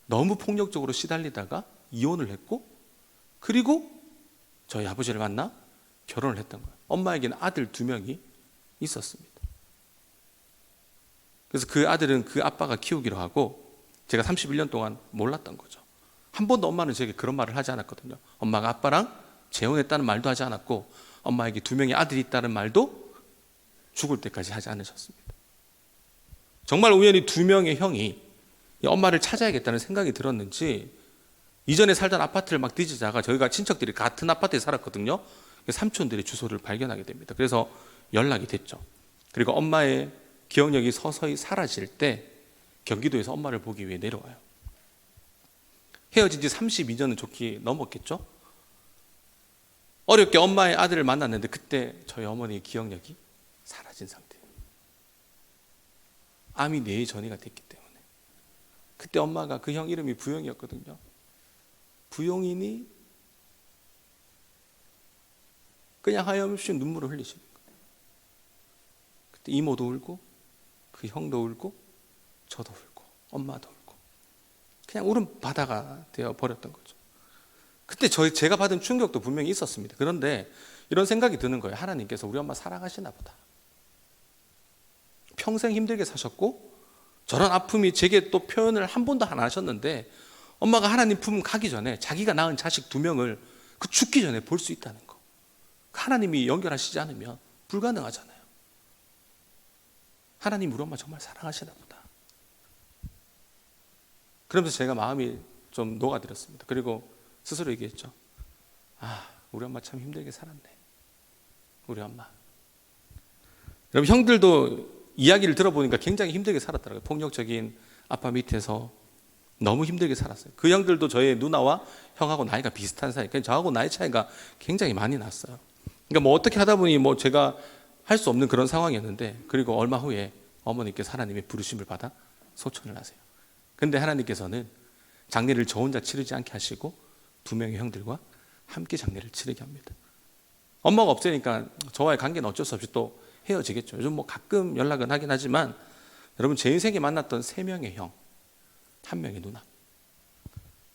Speaker 1: 너무 폭력적으로 시달리다가 이혼을 했고, 그리고 저희 아버지를 만나 결혼을 했던 거예요. 엄마에게는 아들 2명이 있었습니다. 그래서 그 아들은 그 아빠가 키우기로 하고 제가 31년 동안 몰랐던 거죠. 한 번도 엄마는 제게 그런 말을 하지 않았거든요. 엄마가 아빠랑 재혼했다는 말도 하지 않았고, 엄마에게 2명의 아들이 있다는 말도 죽을 때까지 하지 않으셨습니다. 정말 우연히 2명의 형이 엄마를 찾아야겠다는 생각이 들었는지 이전에 살던 아파트를 막 뒤지다가, 저희가 친척들이 같은 아파트에 살았거든요. 삼촌들의 주소를 발견하게 됩니다. 그래서 연락이 됐죠. 그리고 엄마의 기억력이 서서히 사라질 때 경기도에서 엄마를 보기 위해 내려와요. 헤어진 지 32년은 좋게 넘었겠죠. 어렵게 엄마의 아들을 만났는데 그때 저희 어머니의 기억력이 사라진 상태예요. 암이 뇌에 전이가 됐기 때문에. 그때 엄마가, 그 형 이름이 부용이었거든요. 부용이니 그냥 하염없이 눈물을 흘리시는 거예요. 그때 이모도 울고 그 형도 울고 저도 울고 엄마도 울고 그냥 울음 바다가 되어 버렸던 거죠. 그때 제가 받은 충격도 분명히 있었습니다. 그런데 이런 생각이 드는 거예요. 하나님께서 우리 엄마 사랑하시나 보다. 평생 힘들게 사셨고 저런 아픔이 제게 또 표현을 한 번도 안 하셨는데, 엄마가 하나님 품 가기 전에 자기가 낳은 자식 2명을 그 죽기 전에 볼 수 있다는 거. 하나님이 연결하시지 않으면 불가능하잖아요. 하나님 우리 엄마 정말 사랑하시나 보다. 그러면서 제가 마음이 좀 녹아들었습니다. 그리고 스스로 얘기했죠. 우리 엄마 참 힘들게 살았네. 우리 엄마. 여러분, 형들도 이야기를 들어보니까 굉장히 힘들게 살았더라고요. 폭력적인 아빠 밑에서 너무 힘들게 살았어요. 그 형들도 저의 누나와 형하고 나이가 비슷한 사이. 그러니까 저하고 나이 차이가 굉장히 많이 났어요. 그러니까 뭐 어떻게 하다 보니 뭐 제가 할 수 없는 그런 상황이었는데, 그리고 얼마 후에 어머니께서 하나님의 부르심을 받아 소천을 하세요. 근데 하나님께서는 장례를 저 혼자 치르지 않게 하시고 2명의 형들과 함께 장례를 치르게 합니다. 엄마가 없으니까 저와의 관계는 어쩔 수 없이 또 헤어지겠죠. 요즘 뭐 가끔 연락은 하긴 하지만, 여러분, 제 인생에 만났던 3명의 형, 1명의 누나.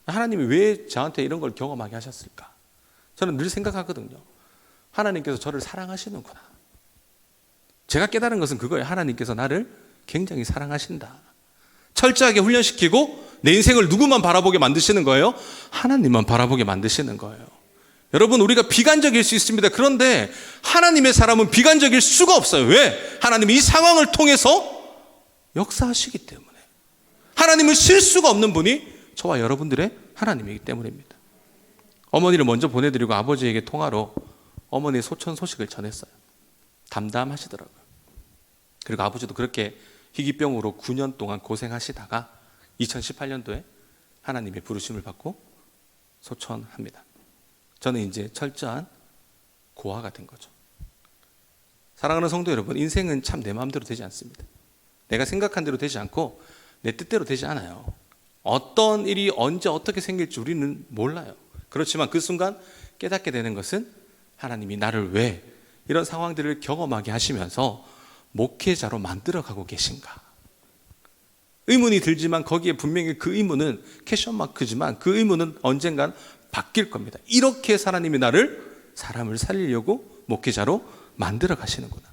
Speaker 1: 하나님이 왜 저한테 이런 걸 경험하게 하셨을까? 저는 늘 생각하거든요. 하나님께서 저를 사랑하시는구나. 제가 깨달은 것은 그거예요. 하나님께서 나를 굉장히 사랑하신다. 철저하게 훈련시키고 내 인생을 누구만 바라보게 만드시는 거예요? 하나님만 바라보게 만드시는 거예요. 여러분, 우리가 비관적일 수 있습니다. 그런데 하나님의 사람은 비관적일 수가 없어요. 왜? 하나님이 이 상황을 통해서 역사하시기 때문에. 하나님은 실수가 없는 분이 저와 여러분들의 하나님이기 때문입니다. 어머니를 먼저 보내드리고 아버지에게 통화로 어머니의 소천 소식을 전했어요. 담담하시더라고요. 그리고 아버지도 그렇게 희귀병으로 9년 동안 고생하시다가 2018년도에 하나님의 부르심을 받고 소천합니다. 저는 이제 철저한 고아가 된 거죠. 사랑하는 성도 여러분, 인생은 참 내 마음대로 되지 않습니다. 내가 생각한 대로 되지 않고 내 뜻대로 되지 않아요. 어떤 일이 언제 어떻게 생길지 우리는 몰라요. 그렇지만 그 순간 깨닫게 되는 것은 하나님이 나를 왜 이런 상황들을 경험하게 하시면서 목회자로 만들어가고 계신가. 의문이 들지만 거기에 분명히 그 의문은 퀘션마크지만 그 의문은 언젠간 바뀔 겁니다. 이렇게 하나님이 나를 사람을 살리려고 목회자로 만들어 가시는구나.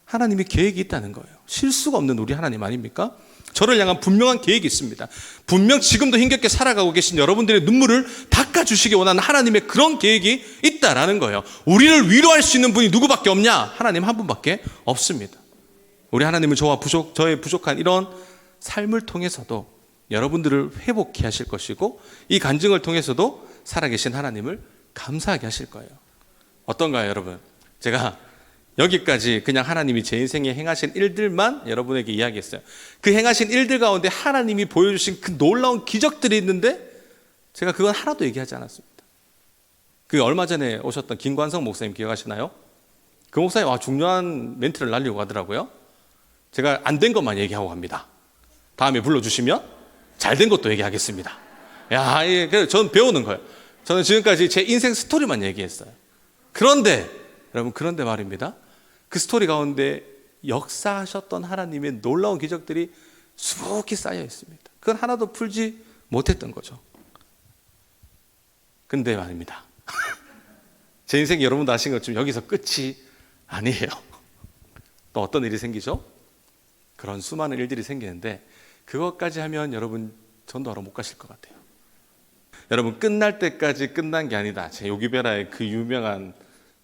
Speaker 1: 하나님이 계획이 있다는 거예요. 실수가 없는 우리 하나님 아닙니까? 저를 향한 분명한 계획이 있습니다. 분명 지금도 힘겹게 살아가고 계신 여러분들의 눈물을 닦아주시기 원하는 하나님의 그런 계획이 있다라는 거예요. 우리를 위로할 수 있는 분이 누구밖에 없냐? 하나님 한 분밖에 없습니다. 우리 하나님은 저의 부족한 이런 삶을 통해서도 여러분들을 회복케 하실 것이고 이 간증을 통해서도 살아계신 하나님을 감사하게 하실 거예요. 어떤가요, 여러분? 제가 여기까지 그냥 하나님이 제 인생에 행하신 일들만 여러분에게 이야기했어요. 그 행하신 일들 가운데 하나님이 보여주신 그 놀라운 기적들이 있는데 제가 그건 하나도 얘기하지 않았습니다. 그 얼마 전에 오셨던 김관성 목사님 기억하시나요? 그 목사님 중요한 멘트를 날리고 가더라고요. 제가 안 된 것만 얘기하고 갑니다. 다음에 불러주시면 잘 된 것도 얘기하겠습니다. 그래서 저는 배우는 거예요. 저는 지금까지 제 인생 스토리만 얘기했어요. 그런데 여러분, 그런데 말입니다. 그 스토리 가운데 역사하셨던 하나님의 놀라운 기적들이 수북히 쌓여 있습니다. 그건 하나도 풀지 못했던 거죠. 근데 말입니다. 제 인생 여러분도 아신 것처럼 여기서 끝이 아니에요. 또 어떤 일이 생기죠? 그런 수많은 일들이 생기는데 그것까지 하면 여러분 전도하러 못 가실 것 같아요. 여러분, 끝날 때까지 끝난 게 아니다. 제 요기베라의 그 유명한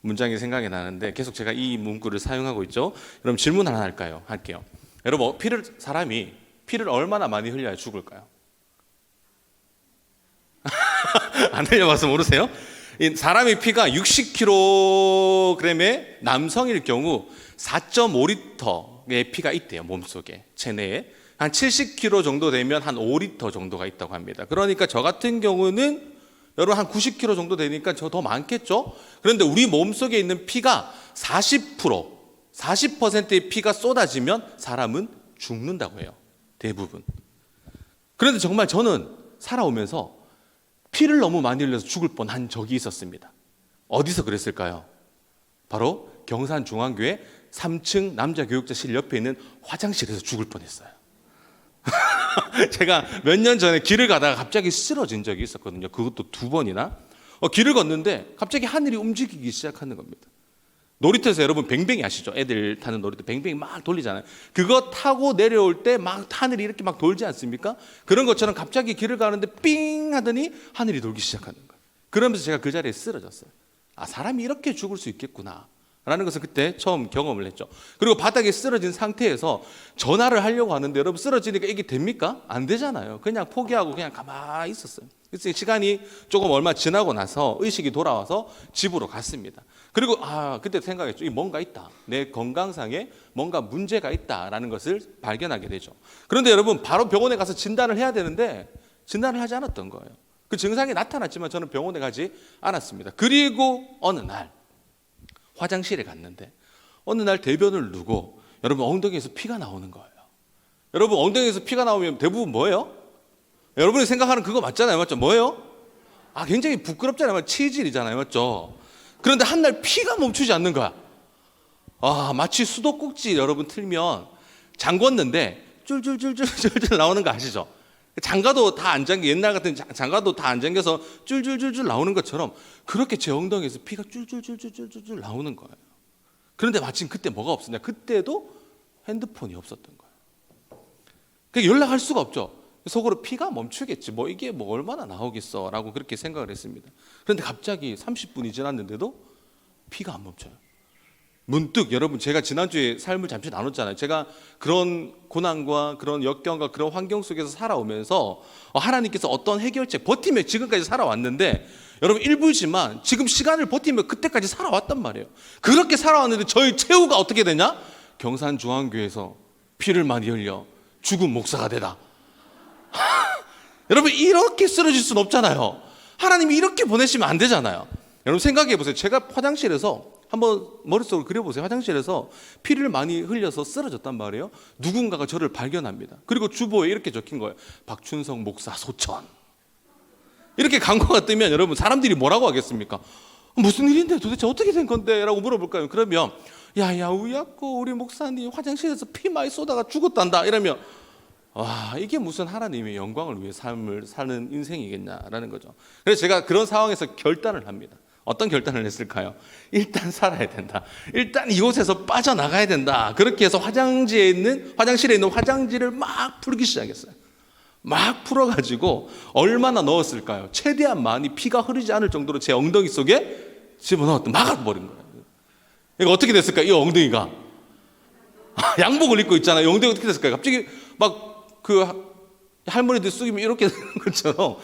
Speaker 1: 문장이 생각이 나는데 계속 제가 이 문구를 사용하고 있죠. 여러분, 질문 하나 할게요. 여러분, 사람이 피를 얼마나 많이 흘려야 죽을까요? 안 흘려봐서 모르세요? 사람의 피가 60kg의 남성일 경우 4.5리터의 피가 있대요. 몸속에, 체내에. 한 70kg 정도 되면 한 5리터 정도가 있다고 합니다. 그러니까 저 같은 경우는 여러분 한 90kg 정도 되니까 저 더 많겠죠? 그런데 우리 몸속에 있는 피가 40%의 피가 쏟아지면 사람은 죽는다고 해요. 대부분. 그런데 정말 저는 살아오면서 피를 너무 많이 흘려서 죽을 뻔한 적이 있었습니다. 어디서 그랬을까요? 바로 경산중앙교회 3층 남자교육자실 옆에 있는 화장실에서 죽을 뻔했어요. 제가 몇 년 전에 길을 가다가 갑자기 쓰러진 적이 있었거든요. 그것도 2번이나. 길을 걷는데 갑자기 하늘이 움직이기 시작하는 겁니다. 놀이터에서 여러분 뱅뱅이 아시죠? 애들 타는 놀이터 뱅뱅이 막 돌리잖아요. 그거 타고 내려올 때 막 하늘이 이렇게 막 돌지 않습니까? 그런 것처럼 갑자기 길을 가는데 삥 하더니 하늘이 돌기 시작하는 거예요. 그러면서 제가 그 자리에 쓰러졌어요. 사람이 이렇게 죽을 수 있겠구나 라는 것을 그때 처음 경험을 했죠. 그리고 바닥에 쓰러진 상태에서 전화를 하려고 하는데 여러분, 쓰러지니까 이게 됩니까? 안 되잖아요. 그냥 포기하고 그냥 가만히 있었어요. 그래서 시간이 조금 얼마 지나고 나서 의식이 돌아와서 집으로 갔습니다. 그리고 그때 생각했죠. 뭔가 있다. 내 건강상에 뭔가 문제가 있다라는 것을 발견하게 되죠. 그런데 여러분, 바로 병원에 가서 진단을 해야 되는데 진단을 하지 않았던 거예요. 그 증상이 나타났지만 저는 병원에 가지 않았습니다. 그리고 어느 날 화장실에 갔는데 어느 날 대변을 누고 여러분 엉덩이에서 피가 나오는 거예요. 여러분, 엉덩이에서 피가 나오면 대부분 뭐예요? 여러분이 생각하는 그거 맞잖아요. 맞죠? 뭐예요? 굉장히 부끄럽잖아요. 치질이잖아요. 맞죠? 그런데 한 날 피가 멈추지 않는 거야. 마치 수도꼭지 여러분 틀면 잠궜는데 쫄쫄쫄쫄쫄 나오는 거 아시죠? 장가도 다 안 잠겨, 옛날 같은 장가도 다 안 잠겨서 쫄쫄쫄쫄 나오는 것처럼 그렇게 제 엉덩이에서 피가 쫄쫄쫄쫄쫄 나오는 거예요. 그런데 마침 그때 뭐가 없었냐? 그때도 핸드폰이 없었던 거예요. 그러니까 연락할 수가 없죠. 속으로 피가 멈추겠지. 이게 얼마나 나오겠어 라고 그렇게 생각을 했습니다. 그런데 갑자기 30분이 지났는데도 피가 안 멈춰요. 문득 여러분, 제가 지난주에 삶을 잠시 나눴잖아요. 제가 그런 고난과 그런 역경과 그런 환경 속에서 살아오면서 하나님께서 어떤 해결책 버티며 지금까지 살아왔는데 여러분, 일부지만 지금 시간을 버티며 그때까지 살아왔단 말이에요. 그렇게 살아왔는데 저희 최후가 어떻게 되냐? 경산중앙교회에서 피를 많이 흘려 죽은 목사가 되다. 여러분 이렇게 쓰러질 수는 없잖아요. 하나님이 이렇게 보내시면 안 되잖아요. 여러분 생각해 보세요. 제가 화장실에서 한번 머릿속으로 그려보세요. 화장실에서 피를 많이 흘려서 쓰러졌단 말이에요. 누군가가 저를 발견합니다. 그리고 주보에 이렇게 적힌 거예요. 박춘성 목사 소천. 이렇게 광고가 뜨면 여러분 사람들이 뭐라고 하겠습니까? 무슨 일인데 도대체 어떻게 된 건데? 라고 물어볼까요? 그러면 야야 우야꼬 우리 목사님 화장실에서 피 많이 쏟아가 죽었단다 이러면 와 이게 무슨 하나님의 영광을 위해 삶을 사는 인생이겠냐라는 거죠. 그래서 제가 그런 상황에서 결단을 합니다. 어떤 결단을 했을까요? 일단 살아야 된다. 일단 이곳에서 빠져나가야 된다. 그렇게 해서 화장실에 있는 화장지를 막 풀기 시작했어요. 막 풀어가지고 얼마나 넣었을까요? 최대한 많이 피가 흐르지 않을 정도로 제 엉덩이 속에 집어넣었다. 막아버린 거예요. 이거 어떻게 됐을까요? 이 엉덩이가 양복을 입고 있잖아요. 이 엉덩이가 어떻게 됐을까요? 갑자기 막 그 할머니들 숙이면 이렇게 되는 것처럼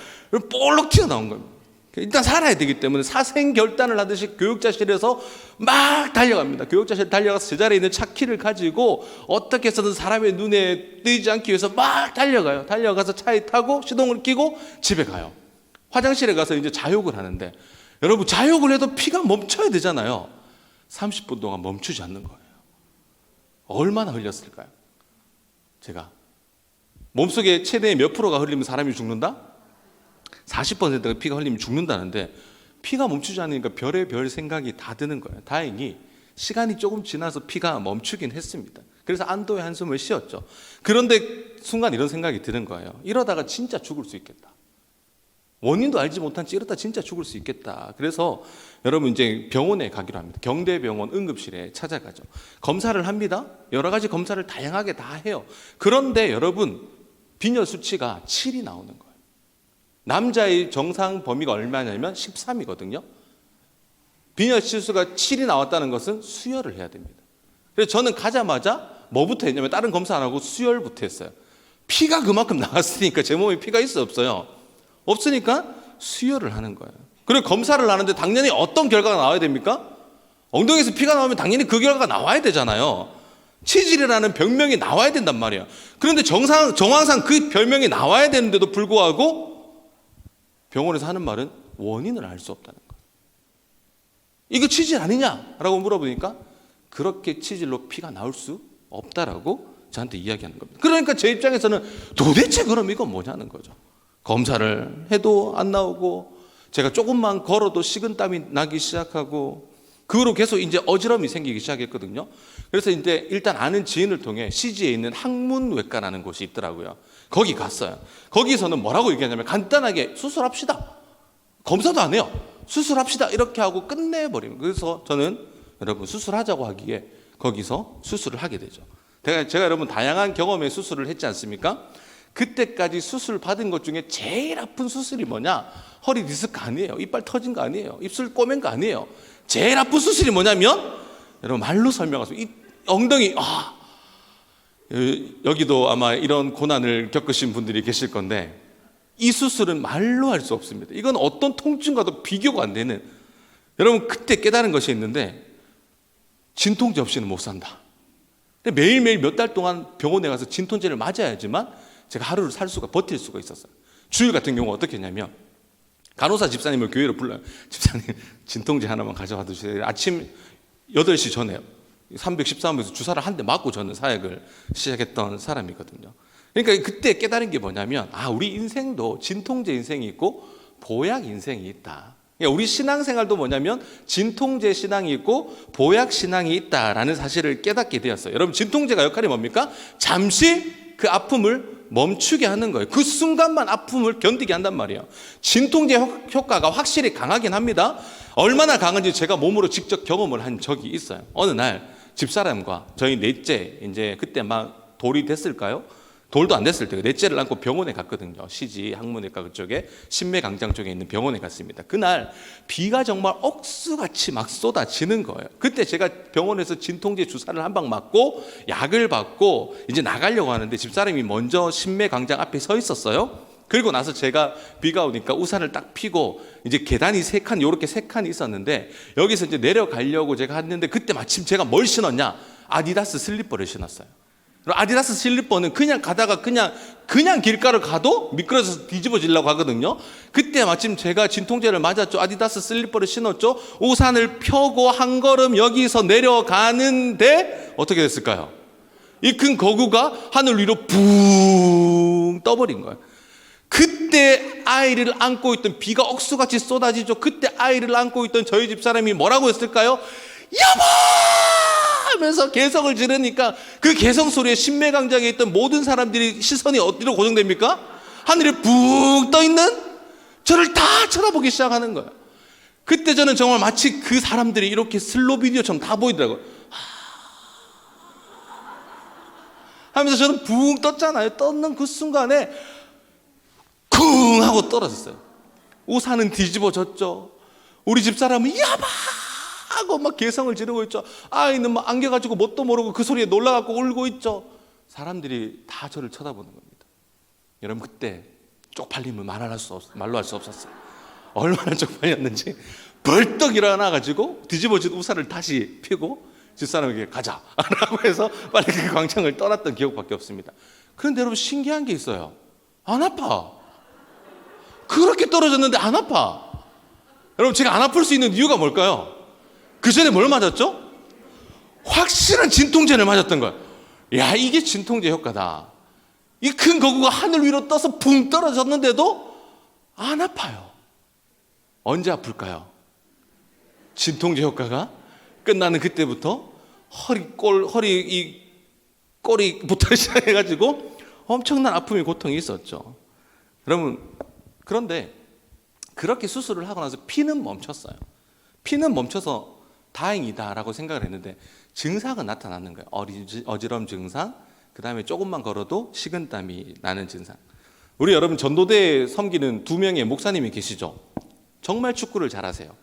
Speaker 1: 볼록 튀어나온 거예요. 일단 살아야 되기 때문에 사생 결단을 하듯이 교육자실에서 막 달려갑니다. 교육자실 달려가서 제자리에 있는 차키를 가지고 어떻게 해서든 사람의 눈에 띄지 않기 위해서 막 달려가요. 달려가서 차에 타고 시동을 켜고 집에 가요. 화장실에 가서 이제 자욕을 하는데 여러분 자욕을 해도 피가 멈춰야 되잖아요. 30분 동안 멈추지 않는 거예요. 얼마나 흘렸을까요? 제가 몸속에 최대 몇 프로가 흘리면 사람이 죽는다? 40%가 피가 흘리면 죽는다는데 피가 멈추지 않으니까 별의별 생각이 다 드는 거예요. 다행히 시간이 조금 지나서 피가 멈추긴 했습니다. 그래서 안도의 한숨을 쉬었죠. 그런데 순간 이런 생각이 드는 거예요. 이러다가 진짜 죽을 수 있겠다. 원인도 알지 못한 채 이러다 진짜 죽을 수 있겠다. 그래서 여러분 이제 병원에 가기로 합니다. 경대병원 응급실에 찾아가죠. 검사를 합니다. 여러 가지 검사를 다양하게 다 해요. 그런데 여러분 빈혈 수치가 7이 나오는 거예요. 남자의 정상 범위가 얼마냐면 13이거든요. 빈혈 치수가 7이 나왔다는 것은 수혈을 해야 됩니다. 그래서 저는 가자마자 뭐부터 했냐면 다른 검사 안 하고 수혈부터 했어요. 피가 그만큼 나왔으니까 제 몸에 피가 있어 없어요? 없으니까 수혈을 하는 거예요. 그리고 검사를 하는데 당연히 어떤 결과가 나와야 됩니까? 엉덩이에서 피가 나오면 당연히 그 결과가 나와야 되잖아요. 치질이라는 병명이 나와야 된단 말이에요. 그런데 정황상 그 별명이 나와야 되는데도 불구하고 병원에서 하는 말은 원인을 알 수 없다는 거예요. 이거 치질 아니냐라고 물어보니까 그렇게 치질로 피가 나올 수 없다라고 저한테 이야기하는 겁니다. 그러니까 제 입장에서는 도대체 그럼 이건 뭐냐는 거죠. 검사를 해도 안 나오고 제가 조금만 걸어도 식은땀이 나기 시작하고 그 후로 계속 이제 어지럼이 생기기 시작했거든요. 그래서 이제 일단 아는 지인을 통해 CG에 있는 항문외과라는 곳이 있더라고요. 거기 갔어요. 거기서는 뭐라고 얘기하냐면 간단하게 수술합시다. 검사도 안 해요. 수술합시다. 이렇게 하고 끝내버립니다. 그래서 저는 여러분 수술하자고 하기에 거기서 수술을 하게 되죠. 제가 여러분 다양한 경험의 수술을 했지 않습니까? 그때까지 수술 받은 것 중에 제일 아픈 수술이 뭐냐? 허리 디스크 아니에요. 이빨 터진 거 아니에요. 입술 꼬맨 거 아니에요. 제일 아픈 수술이 뭐냐면 여러분 말로 설명하세요. 이 엉덩이 여기도 아마 이런 고난을 겪으신 분들이 계실 건데 이 수술은 말로 할 수 없습니다. 이건 어떤 통증과도 비교가 안 되는 여러분 그때 깨달은 것이 있는데 진통제 없이는 못 산다. 매일매일 몇 달 동안 병원에 가서 진통제를 맞아야지만 제가 하루를 버틸 수가 있었어요. 주일 같은 경우 어떻게 했냐면 간호사 집사님을 교회로 불러요. 집사님 진통제 하나만 가져와 주세요. 아침 8시 전에 313호에서 주사를 한 대 맞고 저는 사역을 시작했던 사람이거든요. 그러니까 그때 깨달은 게 뭐냐면 우리 인생도 진통제 인생이 있고 보약 인생이 있다. 그러니까 우리 신앙생활도 뭐냐면 진통제 신앙이 있고 보약 신앙이 있다라는 사실을 깨닫게 되었어요. 여러분 진통제가 역할이 뭡니까? 잠시 그 아픔을 멈추게 하는 거예요. 그 순간만 아픔을 견디게 한단 말이에요. 진통제 효과가 확실히 강하긴 합니다. 얼마나 강한지 제가 몸으로 직접 경험을 한 적이 있어요. 어느 날 집사람과 저희 넷째 이제 그때 막 돌이 됐을까요? 돌도 안 됐을 때 넷째를 안고 병원에 갔거든요. CG 항문외과 그쪽에 신매광장 쪽에 있는 병원에 갔습니다. 그날 비가 정말 억수같이 막 쏟아지는 거예요. 그때 제가 병원에서 진통제 주사를 한 방 맞고 약을 받고 이제 나가려고 하는데 집사람이 먼저 신매광장 앞에 서 있었어요. 그리고 나서 제가 비가 오니까 우산을 딱 펴고 이제 계단이 요렇게 세 칸이 있었는데 여기서 이제 내려가려고 제가 했는데 그때 마침 제가 뭘 신었냐? 아디다스 슬리퍼를 신었어요. 아디다스 슬리퍼는 그냥 가다가 그냥 길가를 가도 미끄러져서 뒤집어지려고 하거든요. 그때 마침 제가 진통제를 맞았죠. 아디다스 슬리퍼를 신었죠. 우산을 펴고 한 걸음 여기서 내려가는데 어떻게 됐을까요? 이 큰 거구가 하늘 위로 붕 떠버린 거예요. 그때 아이를 안고 있던, 비가 억수같이 쏟아지죠. 그때 아이를 안고 있던 저희 집사람이 뭐라고 했을까요? 여보! 하면서 개성을 지르니까 그 개성 소리에 신매광장에 있던 모든 사람들이 시선이 어디로 고정됩니까? 하늘에 붕 떠있는 저를 다 쳐다보기 시작하는 거예요. 그때 저는 정말 마치 그 사람들이 이렇게 슬로 비디오처럼 다 보이더라고요. 하면서 저는 붕 떴잖아요. 떴는 그 순간에 쿵 하고 떨어졌어요. 우산은 뒤집어졌죠. 우리 집사람은 야바 하고 막 개성을 지르고 있죠. 아이는 막 안겨가지고 뭣도 모르고 그 소리에 놀라갖고 울고 있죠. 사람들이 다 저를 쳐다보는 겁니다. 여러분, 그때 쪽팔림을 말로 할 수 없었어요. 얼마나 쪽팔렸는지 벌떡 일어나가지고 뒤집어진 우산을 다시 펴고 집사람에게 가자 라고 해서 빨리 그 광장을 떠났던 기억밖에 없습니다. 그런데 여러분, 신기한 게 있어요. 안 아파. 그렇게 떨어졌는데 안 아파. 여러분, 제가 안 아플 수 있는 이유가 뭘까요? 그 전에 뭘 맞았죠? 확실한 진통제를 맞았던 거예요. 야, 이게 진통제 효과다. 이 큰 거구가 하늘 위로 떠서 붕 떨어졌는데도 안 아파요. 언제 아플까요? 진통제 효과가 끝나는 그때부터 꼬리부터 시작해가지고 엄청난 아픔이, 고통이 있었죠. 여러분, 그런데 그렇게 수술을 하고 나서 피는 멈췄어요. 피는 멈춰서 다행이다라고 생각을 했는데 증상은 나타나는 거예요. 어지러움 증상, 그 다음에 조금만 걸어도 식은땀이 나는 증상. 우리 여러분, 전도대에 섬기는 2명의 목사님이 계시죠. 정말 축구를 잘하세요.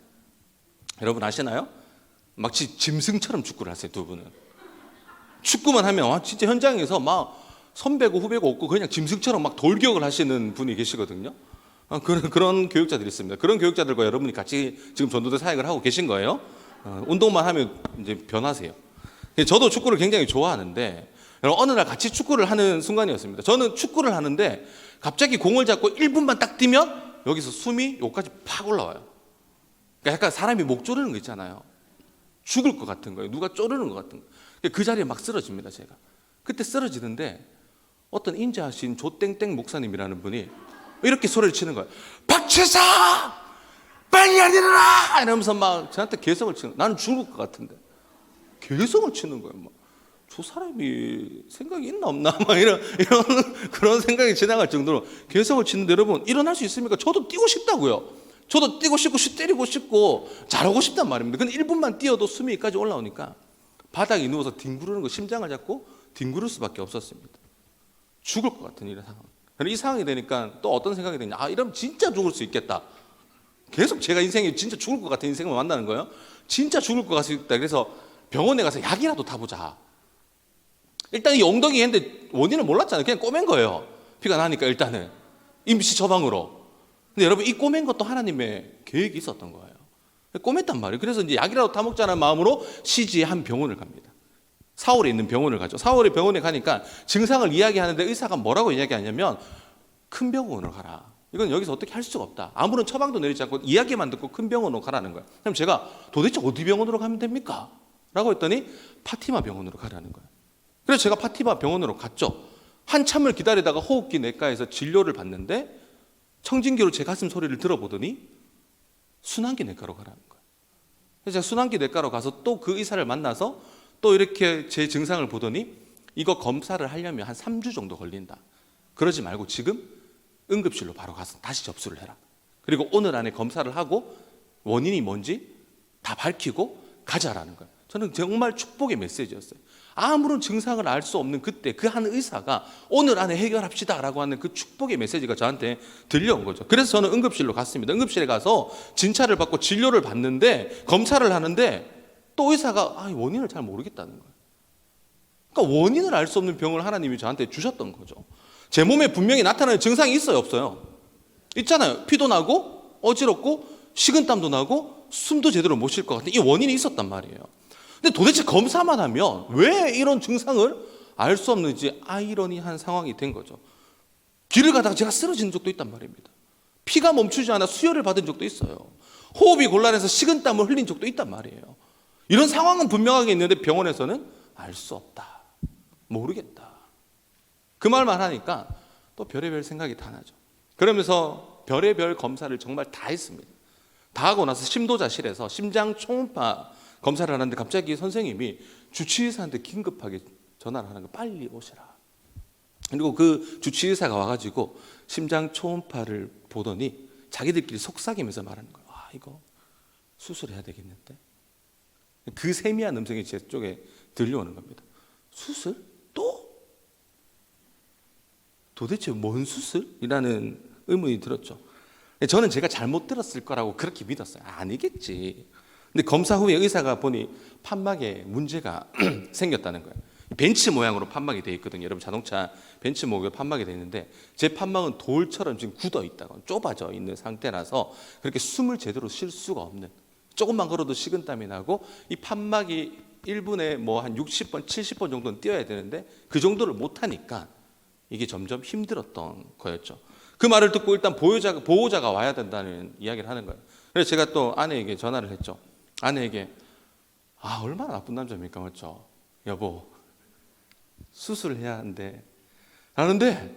Speaker 1: 여러분 아시나요? 마치 짐승처럼 축구를 하세요. 두 분은 축구만 하면 진짜 현장에서 막 선배고 후배고 없고 그냥 짐승처럼 막 돌격을 하시는 분이 계시거든요. 그런 교육자들이 있습니다. 그런 교육자들과 여러분이 같이 지금 전도대 사역을 하고 계신 거예요. 운동만 하면 이제 변하세요. 저도 축구를 굉장히 좋아하는데 어느 날 같이 축구를 하는 순간이었습니다. 저는 축구를 하는데 갑자기 공을 잡고 1분만 딱 뛰면 여기서 숨이 여기까지 팍 올라와요. 그러니까 약간 사람이 목 조르는 거 있잖아요. 죽을 것 같은 거예요. 누가 조르는 것 같은 거예요. 그 자리에 막 쓰러집니다, 제가. 그때 쓰러지는데 어떤 인자하신 조땡땡 목사님이라는 분이 이렇게 소리를 치는 거예요. 박채사! 빨리 일어나! 이러면서 막 저한테 개성을 치는 거예요. 나는 죽을 것 같은데. 개성을 치는 거예요. 막. 저 사람이 생각이 있나 없나? 막 이런 그런 생각이 지나갈 정도로 개성을 치는데 여러분, 일어날 수 있습니까? 저도 뛰고 싶다고요. 저도 뛰고 싶고 때리고 싶고 잘하고 싶단 말입니다. 근데 1분만 뛰어도 숨이 여기까지 올라오니까 바닥에 누워서 뒹구르는 거, 심장을 잡고 뒹구를 수밖에 없었습니다. 죽을 것 같은 이런 상황. 이 상황이 되니까 또 어떤 생각이 드냐? 이러면 진짜 죽을 수 있겠다. 계속 제가 인생에 진짜 죽을 것 같은 인생을 만나는 거예요. 진짜 죽을 것 같다. 그래서 병원에 가서 약이라도 타보자. 일단 이 엉덩이 했는데 원인을 몰랐잖아요. 그냥 꼬맨 거예요. 피가 나니까 일단은 임시 처방으로. 근데 여러분, 이 꼬맨 것도 하나님의 계획이 있었던 거예요. 꼬맸단 말이에요. 그래서 이제 약이라도 타먹자는 마음으로 시지에 한 병원을 갑니다. 사월에 있는 병원을 가죠. 사월에 병원에 가니까 증상을 이야기하는데 의사가 뭐라고 이야기하냐면 큰 병원으로 가라. 이건 여기서 어떻게 할 수가 없다. 아무런 처방도 내리지 않고 이야기만 듣고 큰 병원으로 가라는 거예요. 그럼 제가 도대체 어디 병원으로 가면 됩니까? 라고 했더니 파티마 병원으로 가라는 거예요. 그래서 제가 파티마 병원으로 갔죠. 한참을 기다리다가 호흡기 내과에서 진료를 받는데 청진기로 제 가슴 소리를 들어보더니 순환기 내과로 가라는 거예요. 그래서 제가 순환기 내과로 가서 또 그 의사를 만나서 또 이렇게 제 증상을 보더니 이거 검사를 하려면 한 3주 정도 걸린다. 그러지 말고 지금 응급실로 바로 가서 다시 접수를 해라. 그리고 오늘 안에 검사를 하고 원인이 뭔지 다 밝히고 가자라는 거예요. 저는 정말 축복의 메시지였어요. 아무런 증상을 알 수 없는 그때 그 한 의사가 오늘 안에 해결합시다라고 하는 그 축복의 메시지가 저한테 들려온 거죠. 그래서 저는 응급실로 갔습니다. 응급실에 가서 진찰을 받고 진료를 받는데 검사를 하는데 또 의사가 원인을 잘 모르겠다는 거예요. 그러니까 원인을 알 수 없는 병을 하나님이 저한테 주셨던 거죠. 제 몸에 분명히 나타나는 증상이 있어요, 없어요? 있잖아요. 피도 나고 어지럽고 식은땀도 나고 숨도 제대로 못 쉴 것 같은 이 원인이 있었단 말이에요. 근데 도대체 검사만 하면 왜 이런 증상을 알 수 없는 이제 아이러니한 상황이 된 거죠. 길을 가다가 제가 쓰러진 적도 있단 말입니다. 피가 멈추지 않아 수혈을 받은 적도 있어요. 호흡이 곤란해서 식은땀을 흘린 적도 있단 말이에요. 이런 상황은 분명하게 있는데 병원에서는 알 수 없다, 모르겠다. 그 말만 하니까 또 별의별 생각이 다 나죠. 그러면서 별의별 검사를 정말 다 했습니다. 다 하고 나서 심도자실에서 심장 초음파 검사를 하는데 갑자기 선생님이 주치의사한테 긴급하게 전화를 하는 거예요. 빨리 오시라. 그리고 그 주치의사가 와가지고 심장 초음파를 보더니 자기들끼리 속삭이면서 말하는 거예요. 아, 이거 수술해야 되겠는데. 그 세미한 음성이 제 쪽에 들려오는 겁니다. 수술? 또? 도대체 뭔 수술이라는 의문이 들었죠. 저는 제가 잘못 들었을 거라고 그렇게 믿었어요. 아니겠지. 근데 검사 후에 의사가 보니 판막에 문제가 생겼다는 거예요. 벤치 모양으로 판막이 되어 있거든요. 여러분 자동차 벤치 모양으로 판막이 되어 있는데 제 판막은 돌처럼 지금 굳어 있다고 좁아져 있는 상태라서 그렇게 숨을 제대로 쉴 수가 없는, 조금만 걸어도 식은땀이 나고 이 판막이 1분에 뭐 한 60번, 70번 정도는 뛰어야 되는데 그 정도를 못 하니까 이게 점점 힘들었던 거였죠. 그 말을 듣고 일단 보호자가 와야 된다는 이야기를 하는 거예요. 그래서 제가 또 아내에게 전화를 했죠. 아내에게 얼마나 나쁜 남자입니까, 맞죠? 여보, 수술을 해야 한대. 하는데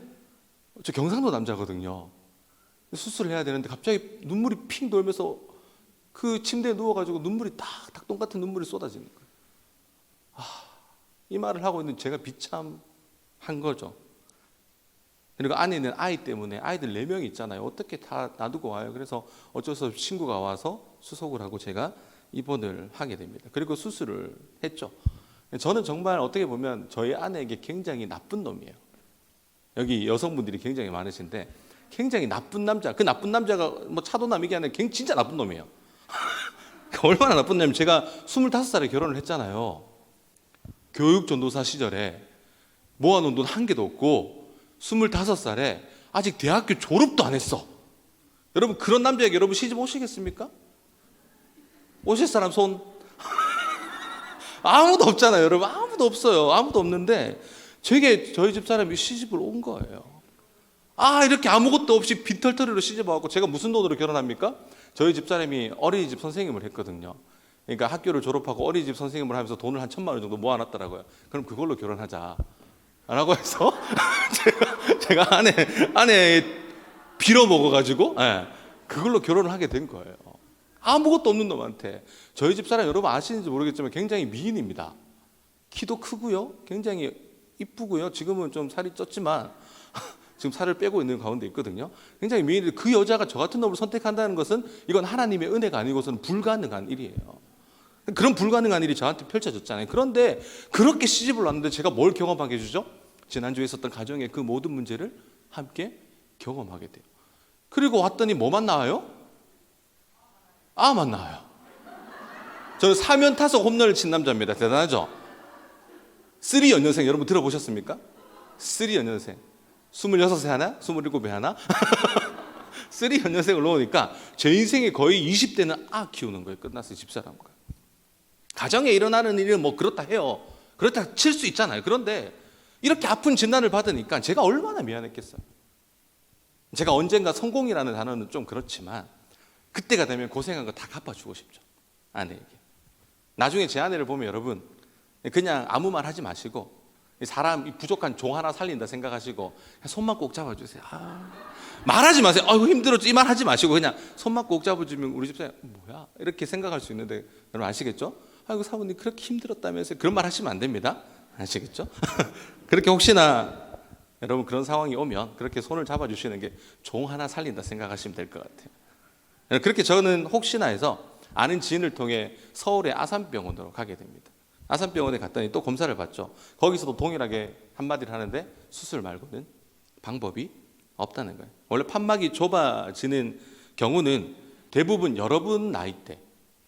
Speaker 1: 저 경상도 남자거든요. 수술을 해야 되는데 갑자기 눈물이 핑 돌면서 그 침대에 누워가지고 눈물이 닭똥 같은 눈물이 쏟아지는 거예요. 이 말을 하고 있는 제가 비참한 거죠. 그리고 아내는 아이 때문에 아이들 4명이 있잖아요. 어떻게 다 놔두고 와요. 그래서 어쩔 수 없이 친구가 와서 수속을 하고 제가 입원을 하게 됩니다. 그리고 수술을 했죠. 저는 정말 어떻게 보면 저희 아내에게 굉장히 나쁜 놈이에요. 여기 여성분들이 굉장히 많으신데 굉장히 나쁜 남자, 그 나쁜 남자가 뭐 차도남이게 아니라 진짜 나쁜 놈이에요. 얼마나 나쁜 놈이냐면 제가 25살에 결혼을 했잖아요. 교육전도사 시절에 모아놓은 돈 한 개도 없고 25살에 아직 대학교 졸업도 안 했어. 여러분 그런 남자에게 여러분 시집 오시겠습니까? 오실 사람 손? 아무도 없잖아요. 여러분 아무도 없어요. 아무도 없는데 저희 집사람이 시집을 온 거예요. 이렇게 아무것도 없이 빈털터리로 시집 와갖고 제가 무슨 돈으로 결혼합니까? 저희 집사람이 어린이집 선생님을 했거든요. 그러니까 학교를 졸업하고 어린이집 선생님을 하면서 돈을 한 1,000만 원 정도 모아놨더라고요. 그럼 그걸로 결혼하자 라고 해서 제가 아내 빌어먹어가지고 그걸로 결혼을 하게 된 거예요. 아무것도 없는 놈한테. 저희 집사람 여러분 아시는지 모르겠지만 굉장히 미인입니다. 키도 크고요, 굉장히 이쁘고요. 지금은 좀 살이 쪘지만 지금 살을 빼고 있는 가운데 있거든요. 굉장히 미인인데 그 여자가 저 같은 놈을 선택한다는 것은 이건 하나님의 은혜가 아니고서는 불가능한 일이에요. 그런 불가능한 일이 저한테 펼쳐졌잖아요. 그런데 그렇게 시집을 왔는데 제가 뭘 경험하게 해주죠? 지난주에 있었던 가정의 그 모든 문제를 함께 경험하게 돼요. 그리고 왔더니 뭐만 나와요? 만 나와요. 저는 4면 타석 홈런을 친 남자입니다. 대단하죠? 3연년생 여러분 들어보셨습니까? 3연년생 26세 하나? 27에 하나? 3연년생을 놓으니까 제 인생의 거의 20대는 키우는 거예요. 끝났어요. 집사람과 가정에 일어나는 일은 뭐 그렇다 해요. 그렇다 칠 수 있잖아요. 그런데 이렇게 아픈 진단을 받으니까 제가 얼마나 미안했겠어요. 제가 언젠가 성공이라는 단어는 좀 그렇지만 그때가 되면 고생한 거 다 갚아주고 싶죠. 아내에게. 나중에 제 아내를 보면 여러분 그냥 아무 말 하지 마시고 사람 부족한 종 하나 살린다 생각하시고 손만 꼭 잡아주세요. 말하지 마세요. 힘들었죠. 이 말 하지 마시고 그냥 손만 꼭 잡아주면 우리 집사람 뭐야? 이렇게 생각할 수 있는데 여러분 아시겠죠? 사모님 그렇게 힘들었다면서요. 그런 말 하시면 안 됩니다. 아시겠죠? 그렇게 혹시나 여러분 그런 상황이 오면 그렇게 손을 잡아주시는 게 종 하나 살린다 생각하시면 될 것 같아요. 그렇게 저는 혹시나 해서 아는 지인을 통해 서울의 아산병원으로 가게 됩니다. 아산병원에 갔더니 또 검사를 받죠. 거기서도 동일하게 한마디를 하는데 수술 말고는 방법이 없다는 거예요. 원래 판막이 좁아지는 경우는 대부분 여러분 나이대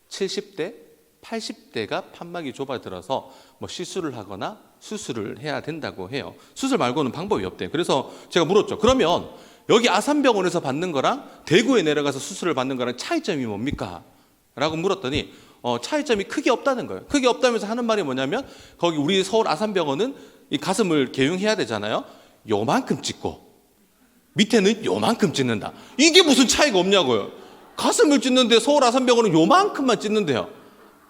Speaker 1: 70대, 80대가 판막이 좁아들어서 뭐 시술을 하거나 수술을 해야 된다고 해요. 수술 말고는 방법이 없대요. 그래서 제가 물었죠. 그러면 여기 아산병원에서 받는 거랑 대구에 내려가서 수술을 받는 거랑 차이점이 뭡니까? 라고 물었더니 차이점이 크게 없다는 거예요. 크게 없다면서 하는 말이 뭐냐면 거기 우리 서울 아산병원은 이 가슴을 개용해야 되잖아요. 요만큼 찢고 밑에는 요만큼 찢는다. 이게 무슨 차이가 없냐고요. 가슴을 찢는데 서울 아산병원은 요만큼만 찢는데요.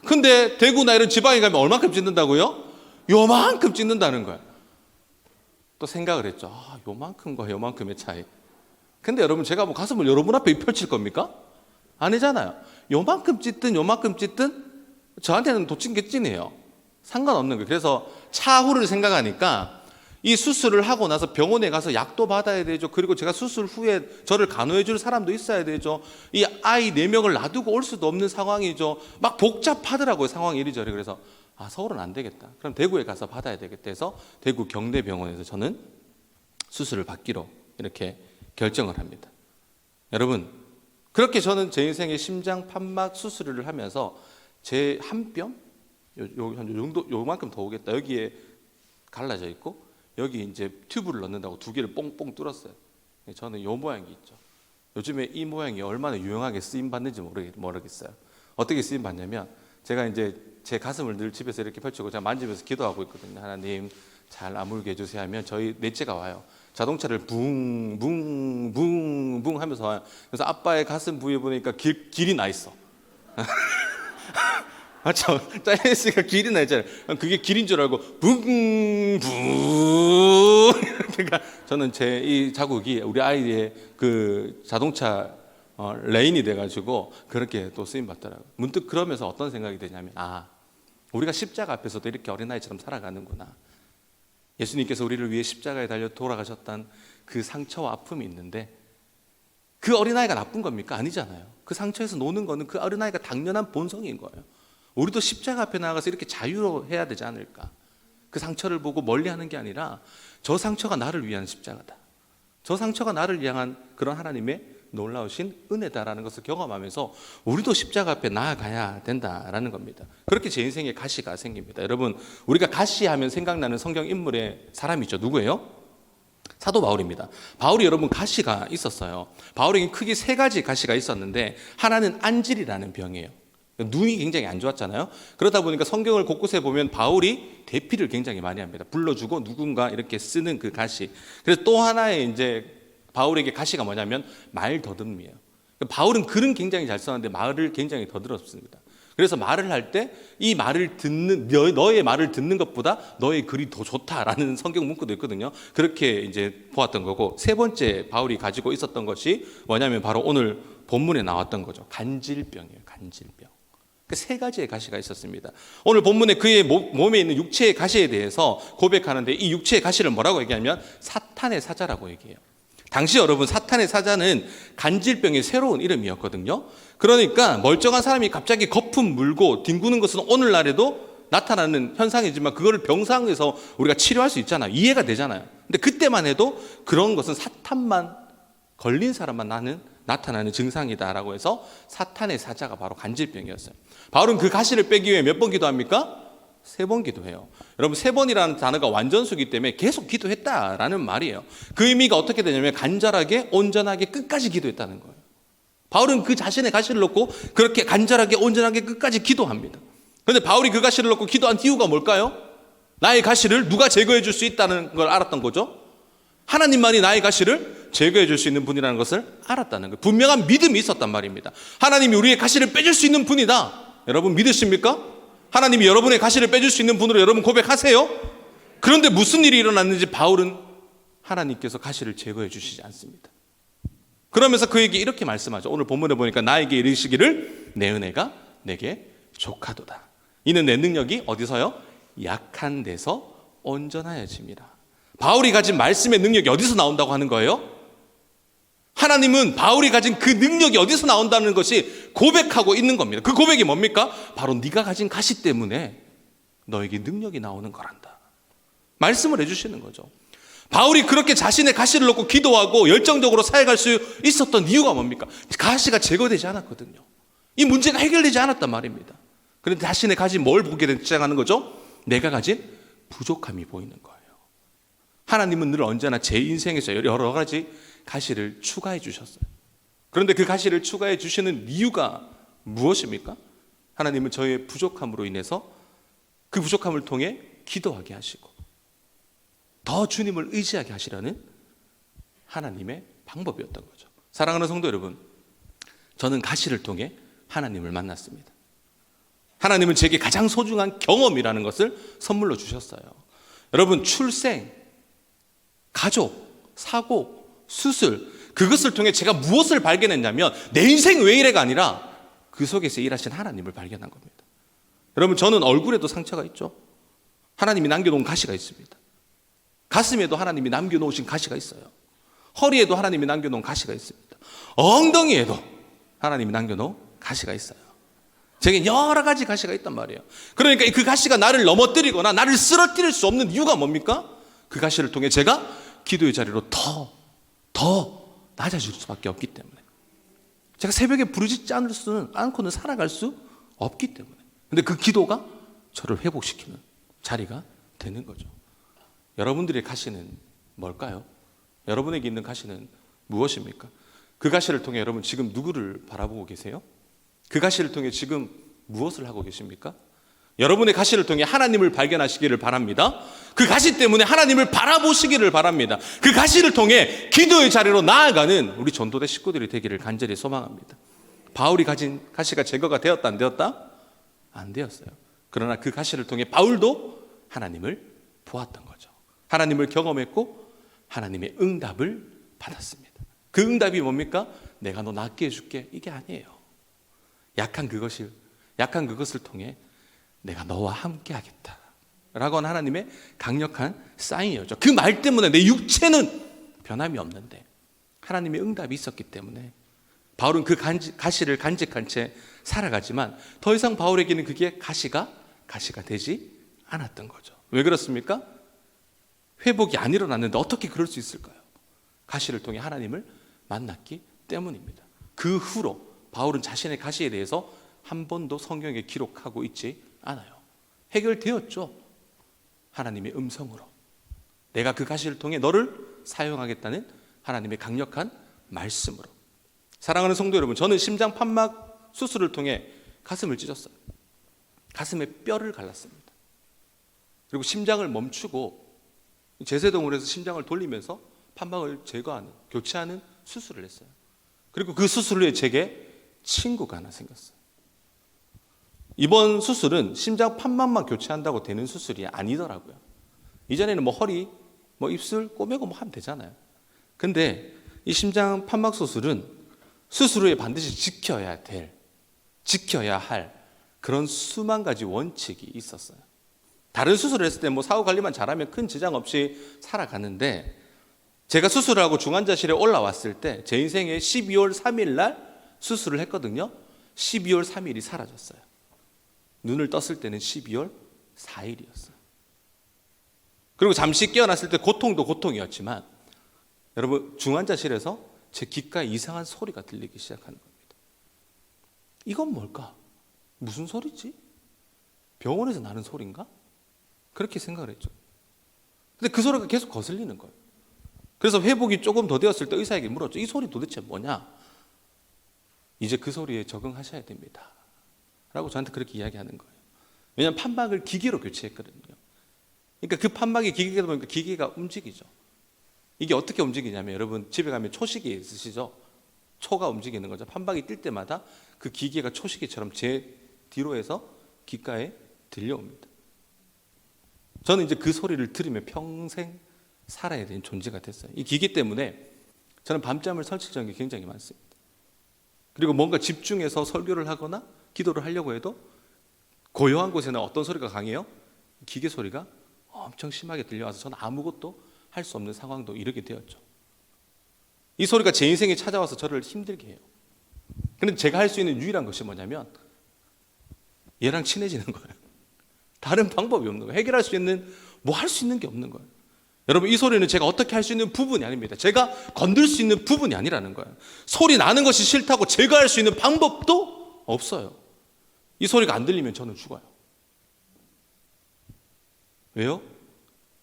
Speaker 1: 근데 대구나 이런 지방에 가면 얼만큼 찢는다고요? 요만큼 찢는다는 거예요. 또 생각을 했죠. 요만큼과 요만큼의 차이. 근데 여러분, 제가 뭐 가슴을 여러분 앞에 펼칠 겁니까? 아니잖아요. 요만큼 찢든 요만큼 찢든 저한테는 도찐개찐이에요. 상관없는 거예요. 그래서 차후를 생각하니까 이 수술을 하고 나서 병원에 가서 약도 받아야 되죠. 그리고 제가 수술 후에 저를 간호해 줄 사람도 있어야 되죠. 이 아이 4명을 놔두고 올 수도 없는 상황이죠. 막 복잡하더라고요, 상황이 이리저리. 그래서 서울은 안 되겠다. 그럼 대구에 가서 받아야 되겠다 해서 대구 경대병원에서 저는 수술을 받기로 이렇게 결정을 합니다. 여러분, 그렇게 저는 제 인생의 심장 판막 수술을 하면서 제 한 뼘? 요 정도, 요만큼 더 오겠다. 여기에 갈라져 있고 여기 이제 튜브를 넣는다고 2개를 뽕뽕 뚫었어요. 저는 요 모양이 있죠. 요즘에 이 모양이 얼마나 유용하게 쓰임 받는지 모르겠어요. 어떻게 쓰임 받냐면, 제가 이제 제 가슴을 늘 집에서 이렇게 펼치고 제가 만지면서 기도하고 있거든요. 하나님 잘 아물게 해주세요 하면 저희 넷째가 와요. 자동차를 붕붕붕붕 하면서 와요. 그래서 아빠의 가슴 부위에 보니까 길이 나 있어. 맞죠? 짜이니스가 길이 나 있잖아요. 그게 길인 줄 알고 붕붕. 그러니까 저는 제 이 자국이 우리 아이의 그 자동차 레인이 돼가지고 그렇게 또 쓰임 받더라고요. 문득 그러면서 어떤 생각이 드냐면, 우리가 십자가 앞에서도 이렇게 어린아이처럼 살아가는구나. 예수님께서 우리를 위해 십자가에 달려 돌아가셨던 그 상처와 아픔이 있는데, 그 어린아이가 나쁜 겁니까? 아니잖아요. 그 상처에서 노는 거는 그 어린아이가 당연한 본성인 거예요. 우리도 십자가 앞에 나가서 이렇게 자유로워해야 되지 않을까. 그 상처를 보고 멀리하는 게 아니라 저 상처가 나를 위한 십자가다, 저 상처가 나를 향한 그런 하나님의 놀라우신 은혜다라는 것을 경험하면서 우리도 십자가 앞에 나아가야 된다라는 겁니다. 그렇게 제 인생에 가시가 생깁니다. 여러분, 우리가 가시하면 생각나는 성경 인물의 사람이 있죠. 누구예요? 사도 바울입니다. 바울이 여러분 가시가 있었어요. 바울에게 크게 3가지 가시가 있었는데, 하나는 안질이라는 병이에요. 눈이 굉장히 안 좋았잖아요. 그러다 보니까 성경을 곳곳에 보면 바울이 대피를 굉장히 많이 합니다. 불러주고 누군가 이렇게 쓰는 그 가시. 그래서 또 하나의 이제 바울에게 가시가 뭐냐면 말더듬이에요. 바울은 글은 굉장히 잘 썼는데 말을 굉장히 더듬었습니다. 그래서 말을 할 때 이 말을 듣는, 너의 말을 듣는 것보다 너의 글이 더 좋다라는 성경 문구도 있거든요. 그렇게 이제 보았던 거고, 3번째 바울이 가지고 있었던 것이 뭐냐면 바로 오늘 본문에 나왔던 거죠. 간질병이에요. 간질병. 그 3가지의 가시가 있었습니다. 오늘 본문에 그의 몸에 있는 육체의 가시에 대해서 고백하는데, 이 육체의 가시를 뭐라고 얘기하면 사탄의 사자라고 얘기해요. 당시 여러분, 사탄의 사자는 간질병의 새로운 이름이었거든요. 그러니까 멀쩡한 사람이 갑자기 거품 물고 뒹구는 것은 오늘날에도 나타나는 현상이지만, 그거를 병상에서 우리가 치료할 수 있잖아요. 이해가 되잖아요. 근데 그때만 해도 그런 것은 사탄만 걸린 사람만 나타나는 증상이다라고 해서 사탄의 사자가 바로 간질병이었어요. 바울은 그 가시를 빼기 위해 몇 번 기도합니까? 3번 기도해요. 여러분, 3번이라는 단어가 완전수기 때문에 계속 기도했다라는 말이에요. 그 의미가 어떻게 되냐면 간절하게 온전하게 끝까지 기도했다는 거예요. 바울은 그 자신의 가시를 놓고 그렇게 간절하게 온전하게 끝까지 기도합니다. 그런데 바울이 그 가시를 놓고 기도한 이유가 뭘까요? 나의 가시를 누가 제거해 줄 수 있다는 걸 알았던 거죠. 하나님만이 나의 가시를 제거해 줄 수 있는 분이라는 것을 알았다는 거예요. 분명한 믿음이 있었단 말입니다. 하나님이 우리의 가시를 빼줄 수 있는 분이다. 여러분 믿으십니까? 하나님이 여러분의 가시를 빼줄 수 있는 분으로 여러분 고백하세요? 그런데 무슨 일이 일어났는지 바울은 하나님께서 가시를 제거해 주시지 않습니다. 그러면서 그에게 이렇게 말씀하죠. 오늘 본문에 보니까 나에게 이르시기를 내 은혜가 내게 족하도다. 이는 내 능력이 어디서요? 약한 데서 온전하여짐이라. 바울이 가진 말씀의 능력이 어디서 나온다고 하는 거예요? 하나님은 바울이 가진 그 능력이 어디서 나온다는 것이 고백하고 있는 겁니다. 그 고백이 뭡니까? 바로 네가 가진 가시 때문에 너에게 능력이 나오는 거란다. 말씀을 해주시는 거죠. 바울이 그렇게 자신의 가시를 놓고 기도하고 열정적으로 사역할 수 있었던 이유가 뭡니까? 가시가 제거되지 않았거든요. 이 문제가 해결되지 않았단 말입니다. 그런데 자신의 가진 뭘 보게 시작하는 거죠? 내가 가진 부족함이 보이는 거예요. 하나님은 늘 언제나 제 인생에서 여러 가지 가시를 추가해 주셨어요. 그런데 그 가시를 추가해 주시는 이유가 무엇입니까? 하나님은 저의 부족함으로 인해서 그 부족함을 통해 기도하게 하시고, 더 주님을 의지하게 하시라는 하나님의 방법이었던 거죠. 사랑하는 성도 여러분, 저는 가시를 통해 하나님을 만났습니다. 하나님은 제게 가장 소중한 경험이라는 것을 선물로 주셨어요. 여러분, 출생, 가족, 사고, 수술, 그것을 통해 제가 무엇을 발견했냐면 내 인생 왜 이래가 아니라 그 속에서 일하신 하나님을 발견한 겁니다. 여러분, 저는 얼굴에도 상처가 있죠. 하나님이 남겨놓은 가시가 있습니다. 가슴에도 하나님이 남겨놓으신 가시가 있어요. 허리에도 하나님이 남겨놓은 가시가 있습니다. 엉덩이에도 하나님이 남겨놓은 가시가 있어요. 제게 여러 가지 가시가 있단 말이에요. 그러니까 그 가시가 나를 넘어뜨리거나 나를 쓰러뜨릴 수 없는 이유가 뭡니까? 그 가시를 통해 제가 기도의 자리로 더 낮아질 수밖에 없기 때문에, 제가 새벽에 부르짖지 않고는 살아갈 수 없기 때문에, 근데 그 기도가 저를 회복시키는 자리가 되는 거죠. 여러분들의 가시는 뭘까요? 여러분에게 있는 가시는 무엇입니까? 그 가시를 통해 여러분 지금 누구를 바라보고 계세요? 그 가시를 통해 지금 무엇을 하고 계십니까? 여러분의 가시를 통해 하나님을 발견하시기를 바랍니다. 그 가시 때문에 하나님을 바라보시기를 바랍니다. 그 가시를 통해 기도의 자리로 나아가는 우리 전도대 식구들이 되기를 간절히 소망합니다. 바울이 가진 가시가 제거가 되었다 안 되었다? 안 되었어요. 그러나 그 가시를 통해 바울도 하나님을 보았던 거죠. 하나님을 경험했고 하나님의 응답을 받았습니다. 그 응답이 뭡니까? 내가 너 낫게 해줄게, 이게 아니에요. 약한 그것을 통해 내가 너와 함께 하겠다 라고 하는 하나님의 강력한 사인이었죠. 그 말 때문에 내 육체는 변함이 없는데 하나님의 응답이 있었기 때문에 바울은 그 가시를 간직한 채 살아가지만 더 이상 바울에게는 그게 가시가 되지 않았던 거죠. 왜 그렇습니까? 회복이 안 일어났는데 어떻게 그럴 수 있을까요? 가시를 통해 하나님을 만났기 때문입니다. 그 후로 바울은 자신의 가시에 대해서 한 번도 성경에 기록하고 있지 않아요. 해결되었죠. 하나님의 음성으로. 내가 그 가시를 통해 너를 사용하겠다는 하나님의 강력한 말씀으로. 사랑하는 성도 여러분, 저는 심장 판막 수술을 통해 가슴을 찢었어요. 가슴에 뼈를 갈랐습니다. 그리고 심장을 멈추고 제세동을 해서 심장을 돌리면서 판막을 제거하는, 교체하는 수술을 했어요. 그리고 그 수술 후에 제게 친구가 하나 생겼어요. 이번 수술은 심장 판막만 교체한다고 되는 수술이 아니더라고요. 이전에는 허리, 입술 꼬매고 하면 되잖아요. 근데 이 심장 판막 수술은 수술 후에 반드시 지켜야 할 그런 수만 가지 원칙이 있었어요. 다른 수술을 했을 때 사후 관리만 잘하면 큰 지장 없이 살아가는데, 제가 수술을 하고 중환자실에 올라왔을 때 제 인생에 12월 3일 날 수술을 했거든요. 12월 3일이 사라졌어요. 눈을 떴을 때는 12월 4일이었어요. 그리고 잠시 깨어났을 때 고통도 고통이었지만 여러분, 중환자실에서 제 귓가에 이상한 소리가 들리기 시작하는 겁니다. 이건 뭘까? 무슨 소리지? 병원에서 나는 소리인가? 그렇게 생각을 했죠. 근데 그 소리가 계속 거슬리는 거예요. 그래서 회복이 조금 더 되었을 때 의사에게 물었죠. 이 소리 도대체 뭐냐? 이제 그 소리에 적응하셔야 됩니다 라고 저한테 그렇게 이야기하는 거예요. 왜냐하면 판막을 기계로 교체했거든요. 그러니까 그 판막이 기계다 보니까 기계가 움직이죠. 이게 어떻게 움직이냐면, 여러분 집에 가면 초시계 있으시죠? 초가 움직이는 거죠. 판막이 뛸 때마다 그 기계가 초시계처럼 제 뒤로 해서 귓가에 들려옵니다. 저는 이제 그 소리를 들으며 평생 살아야 되는 존재가 됐어요. 이 기계 때문에 저는 밤잠을 설치는 게 굉장히 많습니다. 그리고 뭔가 집중해서 설교를 하거나 기도를 하려고 해도 고요한 곳에는 어떤 소리가 강해요? 기계 소리가 엄청 심하게 들려와서 저는 아무것도 할 수 없는 상황도 이르게 되었죠. 이 소리가 제 인생에 찾아와서 저를 힘들게 해요. 그런데 제가 할 수 있는 유일한 것이 뭐냐면 얘랑 친해지는 거예요. 다른 방법이 없는 거예요. 해결할 수 있는, 할 수 있는 게 없는 거예요. 여러분, 이 소리는 제가 어떻게 할 수 있는 부분이 아닙니다. 제가 건들 수 있는 부분이 아니라는 거예요. 소리 나는 것이 싫다고 제거할 수 있는 방법도 없어요. 이 소리가 안 들리면 저는 죽어요. 왜요?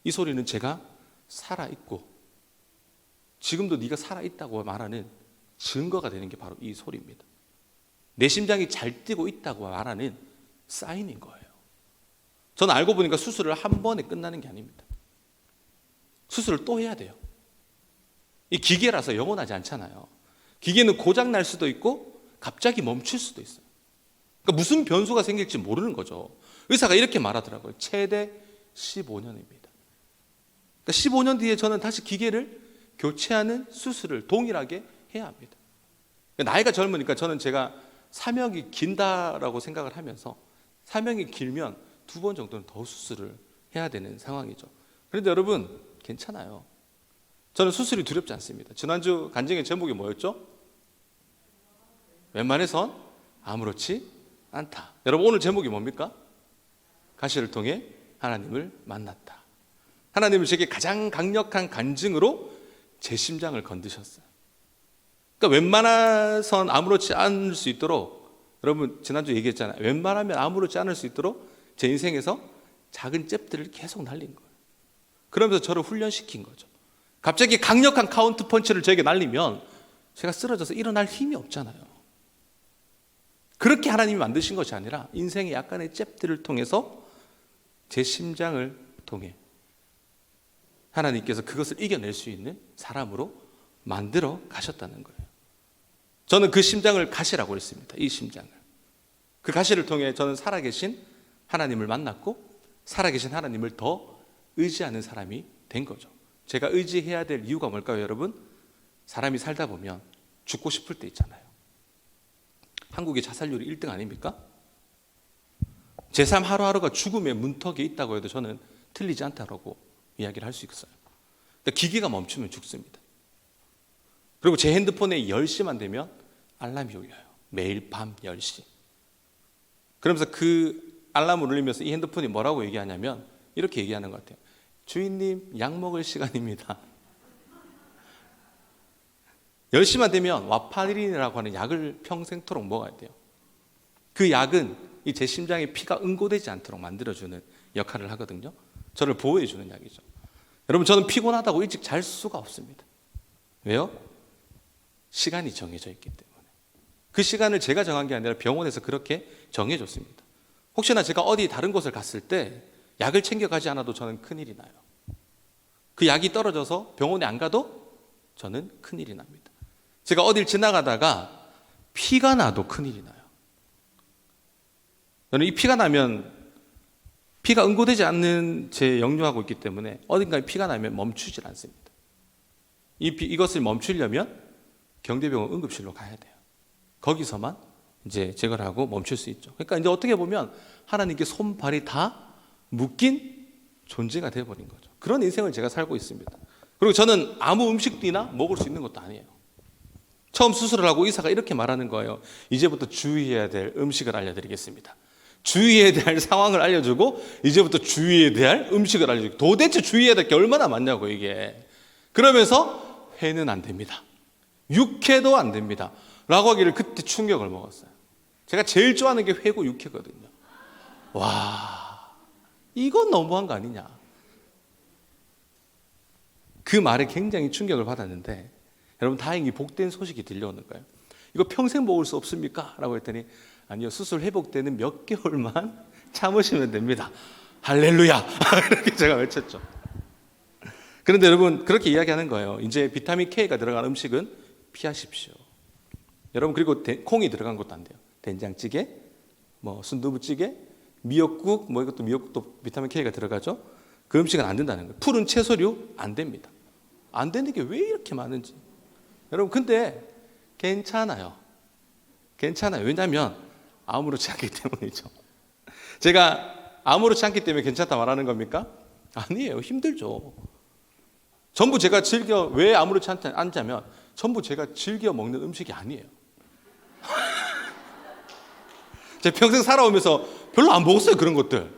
Speaker 1: 이 소리는 제가 살아있고 지금도 네가 살아있다고 말하는 증거가 되는 게 바로 이 소리입니다. 내 심장이 잘 뛰고 있다고 말하는 사인인 거예요. 저는 알고 보니까 수술을 한 번에 끝나는 게 아닙니다. 수술을 또 해야 돼요. 이 기계라서 영원하지 않잖아요. 기계는 고장 날 수도 있고 갑자기 멈출 수도 있어요. 그러니까 무슨 변수가 생길지 모르는 거죠. 의사가 이렇게 말하더라고요. 최대 15년입니다. 그러니까 15년 뒤에 저는 다시 기계를 교체하는 수술을 동일하게 해야 합니다. 그러니까 나이가 젊으니까 저는 제가 사명이 긴다라고 생각을 하면서 사명이 길면 2번 정도는 더 수술을 해야 되는 상황이죠. 그런데 여러분 괜찮아요. 저는 수술이 두렵지 않습니다. 지난주 간증의 제목이 뭐였죠? 웬만해선 아무렇지 않다. 여러분 오늘 제목이 뭡니까? 가시를 통해 하나님을 만났다. 하나님은 제게 가장 강력한 간증으로 제 심장을 건드셨어요. 그러니까 웬만해선 아무렇지 않을 수 있도록, 여러분 지난주 얘기했잖아요. 웬만하면 아무렇지 않을 수 있도록 제 인생에서 작은 잽들을 계속 날린 거예요. 그러면서 저를 훈련시킨 거죠. 갑자기 강력한 카운트 펀치를 저에게 날리면 제가 쓰러져서 일어날 힘이 없잖아요. 그렇게 하나님이 만드신 것이 아니라 인생의 약간의 잽들을 통해서 제 심장을 통해 하나님께서 그것을 이겨낼 수 있는 사람으로 만들어 가셨다는 거예요. 저는 그 심장을 가시라고 했습니다. 이 심장을. 그 가시를 통해 저는 살아계신 하나님을 만났고 살아계신 하나님을 더 의지하는 사람이 된 거죠. 제가 의지해야 될 이유가 뭘까요, 여러분? 사람이 살다 보면 죽고 싶을 때 있잖아요. 한국의 자살률이 1등 아닙니까? 제 삶 하루하루가 죽음의 문턱에 있다고 해도 저는 틀리지 않다고 이야기를 할 수 있어요. 그러니까 기계가 멈추면 죽습니다. 그리고 제 핸드폰에 10시만 되면 알람이 울려요. 매일 밤 10시. 그러면서 그 알람을 울리면서 이 핸드폰이 뭐라고 얘기하냐면 이렇게 얘기하는 것 같아요. 주인님, 약 먹을 시간입니다. 10시만 되면 와파린이라고 하는 약을 평생토록 먹어야 돼요. 그 약은 이 제 심장에 피가 응고되지 않도록 만들어주는 역할을 하거든요. 저를 보호해주는 약이죠. 여러분, 저는 피곤하다고 일찍 잘 수가 없습니다. 왜요? 시간이 정해져 있기 때문에. 그 시간을 제가 정한 게 아니라 병원에서 그렇게 정해줬습니다. 혹시나 제가 어디 다른 곳을 갔을 때 약을 챙겨가지 않아도 저는 큰일이 나요. 그 약이 떨어져서 병원에 안 가도 저는 큰일이 납니다. 제가 어딜 지나가다가 피가 나도 큰일이 나요. 저는 이 피가 나면 피가 응고되지 않는 제 역류하고 있기 때문에 어딘가에 피가 나면 멈추질 않습니다. 이것을 멈추려면 경대병원 응급실로 가야 돼요. 거기서만 이제 제거를 하고 멈출 수 있죠. 그러니까 이제 어떻게 보면 하나님께 손발이 다 묶인 존재가 되어버린 거죠. 그런 인생을 제가 살고 있습니다. 그리고 저는 아무 음식이나 먹을 수 있는 것도 아니에요. 처음 수술을 하고 의사가 이렇게 말하는 거예요. 이제부터 주의해야 될 음식을 알려드리겠습니다. 주의해야 될 상황을 알려주고 이제부터 주의해야 될 음식을 알려주고, 도대체 주의해야 될 게 얼마나 많냐고 이게. 그러면서 회는 안 됩니다. 육회도 안 됩니다. 라고 하기를 그때 충격을 먹었어요. 제가 제일 좋아하는 게 회고 육회거든요. 와, 이건 너무한 거 아니냐. 그 말에 굉장히 충격을 받았는데, 여러분 다행히 복된 소식이 들려오는 거예요. 이거 평생 먹을 수 없습니까? 라고 했더니 아니요, 수술 회복되는 몇 개월만 참으시면 됩니다. 할렐루야. 이렇게 제가 외쳤죠. 그런데 여러분 그렇게 이야기하는 거예요. 이제 비타민 K가 들어간 음식은 피하십시오. 여러분, 그리고 콩이 들어간 것도 안 돼요. 된장찌개, 뭐 순두부찌개, 미역국, 뭐 이것도 미역국도 비타민 K가 들어가죠. 그 음식은 안 된다는 거예요. 푸른 채소류 안 됩니다. 안 되는 게 왜 이렇게 많은지. 여러분 근데 괜찮아요. 괜찮아요. 왜냐하면 아무렇지 않기 때문이죠. 제가 아무렇지 않기 때문에 괜찮다 말하는 겁니까? 아니에요. 힘들죠. 전부 제가 왜 아무렇지 않냐면 전부 제가 즐겨 먹는 음식이 아니에요. 제가 평생 살아오면서 별로 안 먹었어요. 그런 것들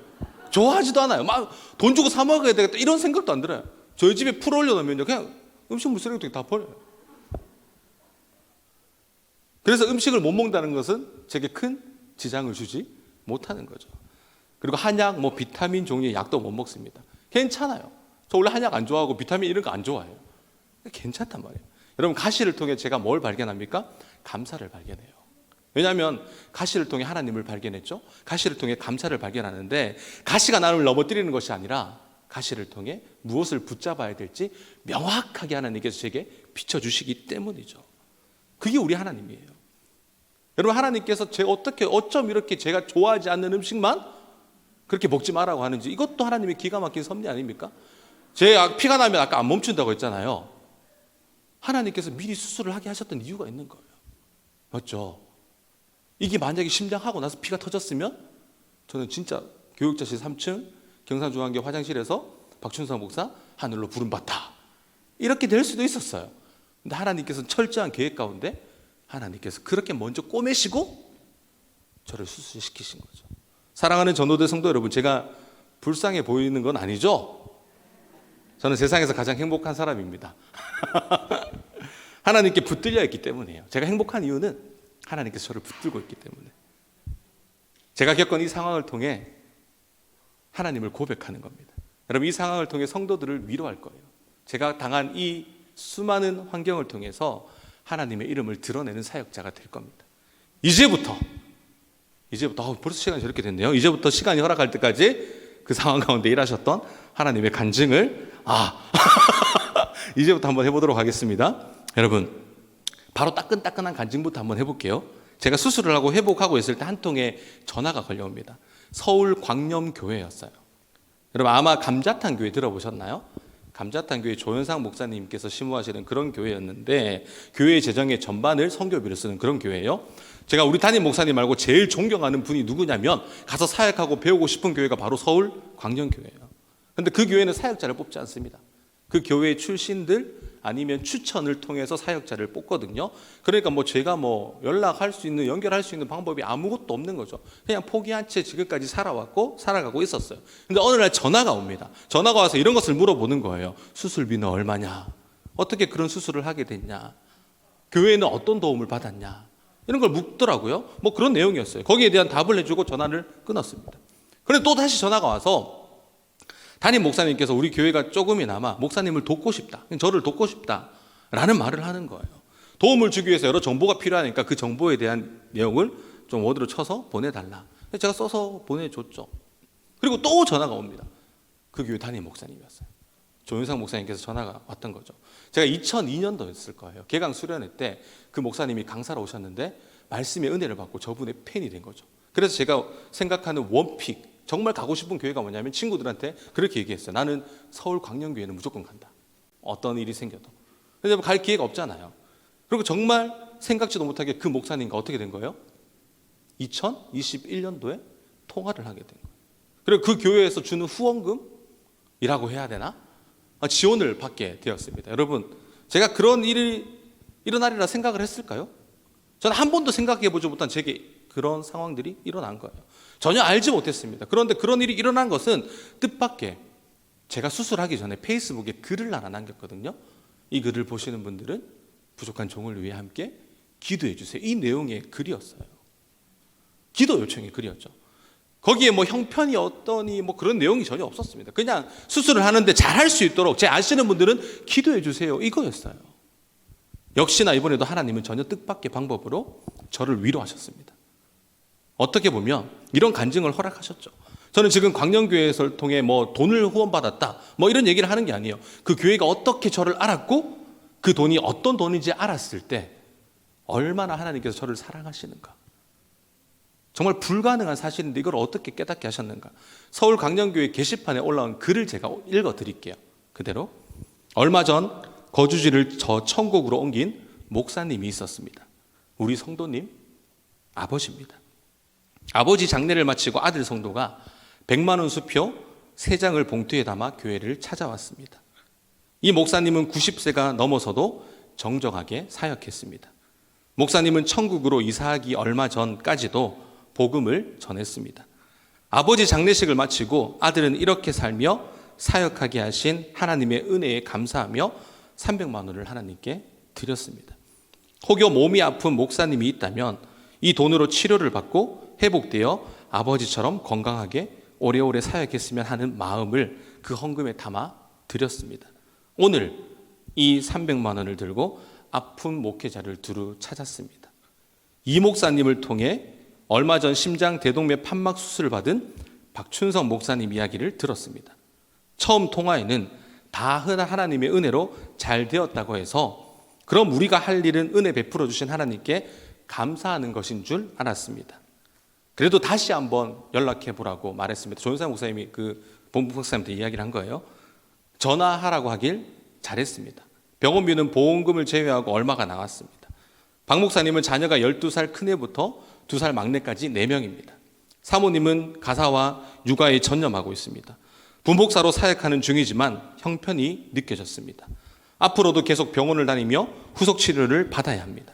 Speaker 1: 좋아하지도 않아요. 막 돈 주고 사 먹어야 되겠다 이런 생각도 안 들어요. 저희 집에 풀 올려놓으면 그냥 음식물 쓰레기통에 다 버려요. 그래서 음식을 못 먹는다는 것은 제게 큰 지장을 주지 못하는 거죠. 그리고 한약, 뭐 비타민 종류의 약도 못 먹습니다. 괜찮아요. 저 원래 한약 안 좋아하고 비타민 이런 거 안 좋아해요. 괜찮단 말이에요. 여러분 가시를 통해 제가 뭘 발견합니까? 감사를 발견해요. 왜냐하면 가시를 통해 하나님을 발견했죠. 가시를 통해 감사를 발견하는데 가시가 나를 넘어뜨리는 것이 아니라 가시를 통해 무엇을 붙잡아야 될지 명확하게 하나님께서 제게 비춰주시기 때문이죠. 그게 우리 하나님이에요. 여러분, 하나님께서 어쩜 이렇게 제가 좋아하지 않는 음식만 그렇게 먹지 말라고 하는지, 이것도 하나님의 기가 막힌 섭리 아닙니까? 제 피가 나면 아까 안 멈춘다고 했잖아요. 하나님께서 미리 수술을 하게 하셨던 이유가 있는 거예요. 맞죠? 이게 만약에 심장하고 나서 피가 터졌으면 저는 진짜 교육자실 3층 경산중앙교 화장실에서 박춘성 목사 하늘로 부름받다, 이렇게 될 수도 있었어요. 근데 하나님께서는 철저한 계획 가운데 하나님께서 그렇게 먼저 꼬매시고 저를 수술시키신 거죠. 사랑하는 전도대 성도 여러분, 제가 불쌍해 보이는 건 아니죠? 저는 세상에서 가장 행복한 사람입니다. 하나님께 붙들려 있기 때문이에요. 제가 행복한 이유는 하나님께서 저를 붙들고 있기 때문에. 제가 겪은 이 상황을 통해 하나님을 고백하는 겁니다. 여러분, 이 상황을 통해 성도들을 위로할 거예요. 제가 당한 이 수많은 환경을 통해서 하나님의 이름을 드러내는 사역자가 될 겁니다. 이제부터 벌써 시간이 저렇게 됐네요. 이제부터 시간이 허락할 때까지 그 상황 가운데 일하셨던 하나님의 간증을 이제부터 한번 해보도록 하겠습니다. 여러분, 바로 따끈따끈한 간증부터 한번 해볼게요. 제가 수술을 하고 회복하고 있을 때 한 통의 전화가 걸려옵니다. 서울 광염교회였어요. 여러분, 아마 감자탕 교회 들어보셨나요? 감자탕 교회 조현상 목사님께서 심무하시는 그런 교회였는데, 교회 재정의 전반을 선교비로 쓰는 그런 교회예요. 제가 우리 담임 목사님 말고 제일 존경하는 분이 누구냐면, 가서 사역하고 배우고 싶은 교회가 바로 서울 광염교회예요. 근데 그 교회는 사역자를 뽑지 않습니다. 그 교회 출신들 아니면 추천을 통해서 사역자를 뽑거든요. 그러니까 제가 연락할 수 있는, 연결할 수 있는 방법이 아무것도 없는 거죠. 그냥 포기한 채 지금까지 살아가고 있었어요. 근데 어느 날 전화가 옵니다. 전화가 와서 이런 것을 물어보는 거예요. 수술비는 얼마냐? 어떻게 그런 수술을 하게 됐냐? 교회는 어떤 도움을 받았냐? 이런 걸 묻더라고요. 그런 내용이었어요. 거기에 대한 답을 해주고 전화를 끊었습니다. 그런데 또 다시 전화가 와서 담임 목사님께서 우리 교회가 조금이나마 목사님을 돕고 싶다, 저를 돕고 싶다 라는 말을 하는 거예요. 도움을 주기 위해서 여러 정보가 필요하니까 그 정보에 대한 내용을 좀 워드로 쳐서 보내달라. 제가 써서 보내줬죠. 그리고 또 전화가 옵니다. 그 교회 담임 목사님이었어요. 조윤상 목사님께서 전화가 왔던 거죠. 제가 2002년도였을 거예요. 개강 수련회 때 그 목사님이 강사로 오셨는데 말씀의 은혜를 받고 저분의 팬이 된 거죠. 그래서 제가 생각하는 원픽, 정말 가고 싶은 교회가 뭐냐면, 친구들한테 그렇게 얘기했어요. 나는 서울 광염교회는 무조건 간다, 어떤 일이 생겨도. 근데 갈 기회가 없잖아요. 그리고 정말 생각지도 못하게 그 목사님과 어떻게 된 거예요? 2021년도에 통화를 하게 된 거예요. 그리고 그 교회에서 주는 후원금이라고 해야 되나? 지원을 받게 되었습니다. 여러분, 제가 그런 일이 일어나리라 생각을 했을까요? 저는 한 번도 생각해 보지 못한 제게 그런 상황들이 일어난 거예요. 전혀 알지 못했습니다. 그런데 그런 일이 일어난 것은 뜻밖의, 제가 수술하기 전에 페이스북에 글을 하나 남겼거든요. 이 글을 보시는 분들은 부족한 종을 위해 함께 기도해 주세요. 이 내용의 글이었어요. 기도 요청의 글이었죠. 거기에 형편이 어떠니 그런 내용이 전혀 없었습니다. 그냥 수술을 하는데 잘할 수 있도록 제 아시는 분들은 기도해 주세요, 이거였어요. 역시나 이번에도 하나님은 전혀 뜻밖의 방법으로 저를 위로하셨습니다. 어떻게 보면 이런 간증을 허락하셨죠. 저는 지금 광명교회에서 통해 돈을 후원받았다 이런 얘기를 하는 게 아니에요. 그 교회가 어떻게 저를 알았고 그 돈이 어떤 돈인지 알았을 때 얼마나 하나님께서 저를 사랑하시는가. 정말 불가능한 사실인데 이걸 어떻게 깨닫게 하셨는가. 서울 광명교회 게시판에 올라온 글을 제가 읽어드릴게요. 그대로. 얼마 전 거주지를 저 천국으로 옮긴 목사님이 있었습니다. 우리 성도님 아버지입니다. 아버지 장례를 마치고 아들 성도가 100만 원 수표 3장을 봉투에 담아 교회를 찾아왔습니다. 이 목사님은 90세가 넘어서도 정정하게 사역했습니다. 목사님은 천국으로 이사하기 얼마 전까지도 복음을 전했습니다. 아버지 장례식을 마치고 아들은 이렇게 살며 사역하게 하신 하나님의 은혜에 감사하며 300만 원을 하나님께 드렸습니다. 혹여 몸이 아픈 목사님이 있다면 이 돈으로 치료를 받고 회복되어 아버지처럼 건강하게 오래오래 사역했으면 하는 마음을 그 헌금에 담아 드렸습니다. 오늘 이 300만 원을 들고 아픈 목회자를 두루 찾았습니다. 이 목사님을 통해 얼마 전 심장 대동맥 판막 수술을 받은 박춘성 목사님 이야기를 들었습니다. 처음 통화에는 다 하나님의 은혜로 잘 되었다고 해서 그럼 우리가 할 일은 은혜 베풀어 주신 하나님께 감사하는 것인 줄 알았습니다. 그래도 다시 한번 연락해 보라고 말했습니다. 조윤상 목사님이 그 본부 목사님한테 이야기를 한 거예요. 전화하라고 하길 잘했습니다. 병원비는 보험금을 제외하고 얼마가 나왔습니다. 박 목사님은 자녀가 12살 큰애부터 2살 막내까지 4명입니다. 사모님은 가사와 육아에 전념하고 있습니다. 부목사로 사역하는 중이지만 형편이 느껴졌습니다. 앞으로도 계속 병원을 다니며 후속 치료를 받아야 합니다.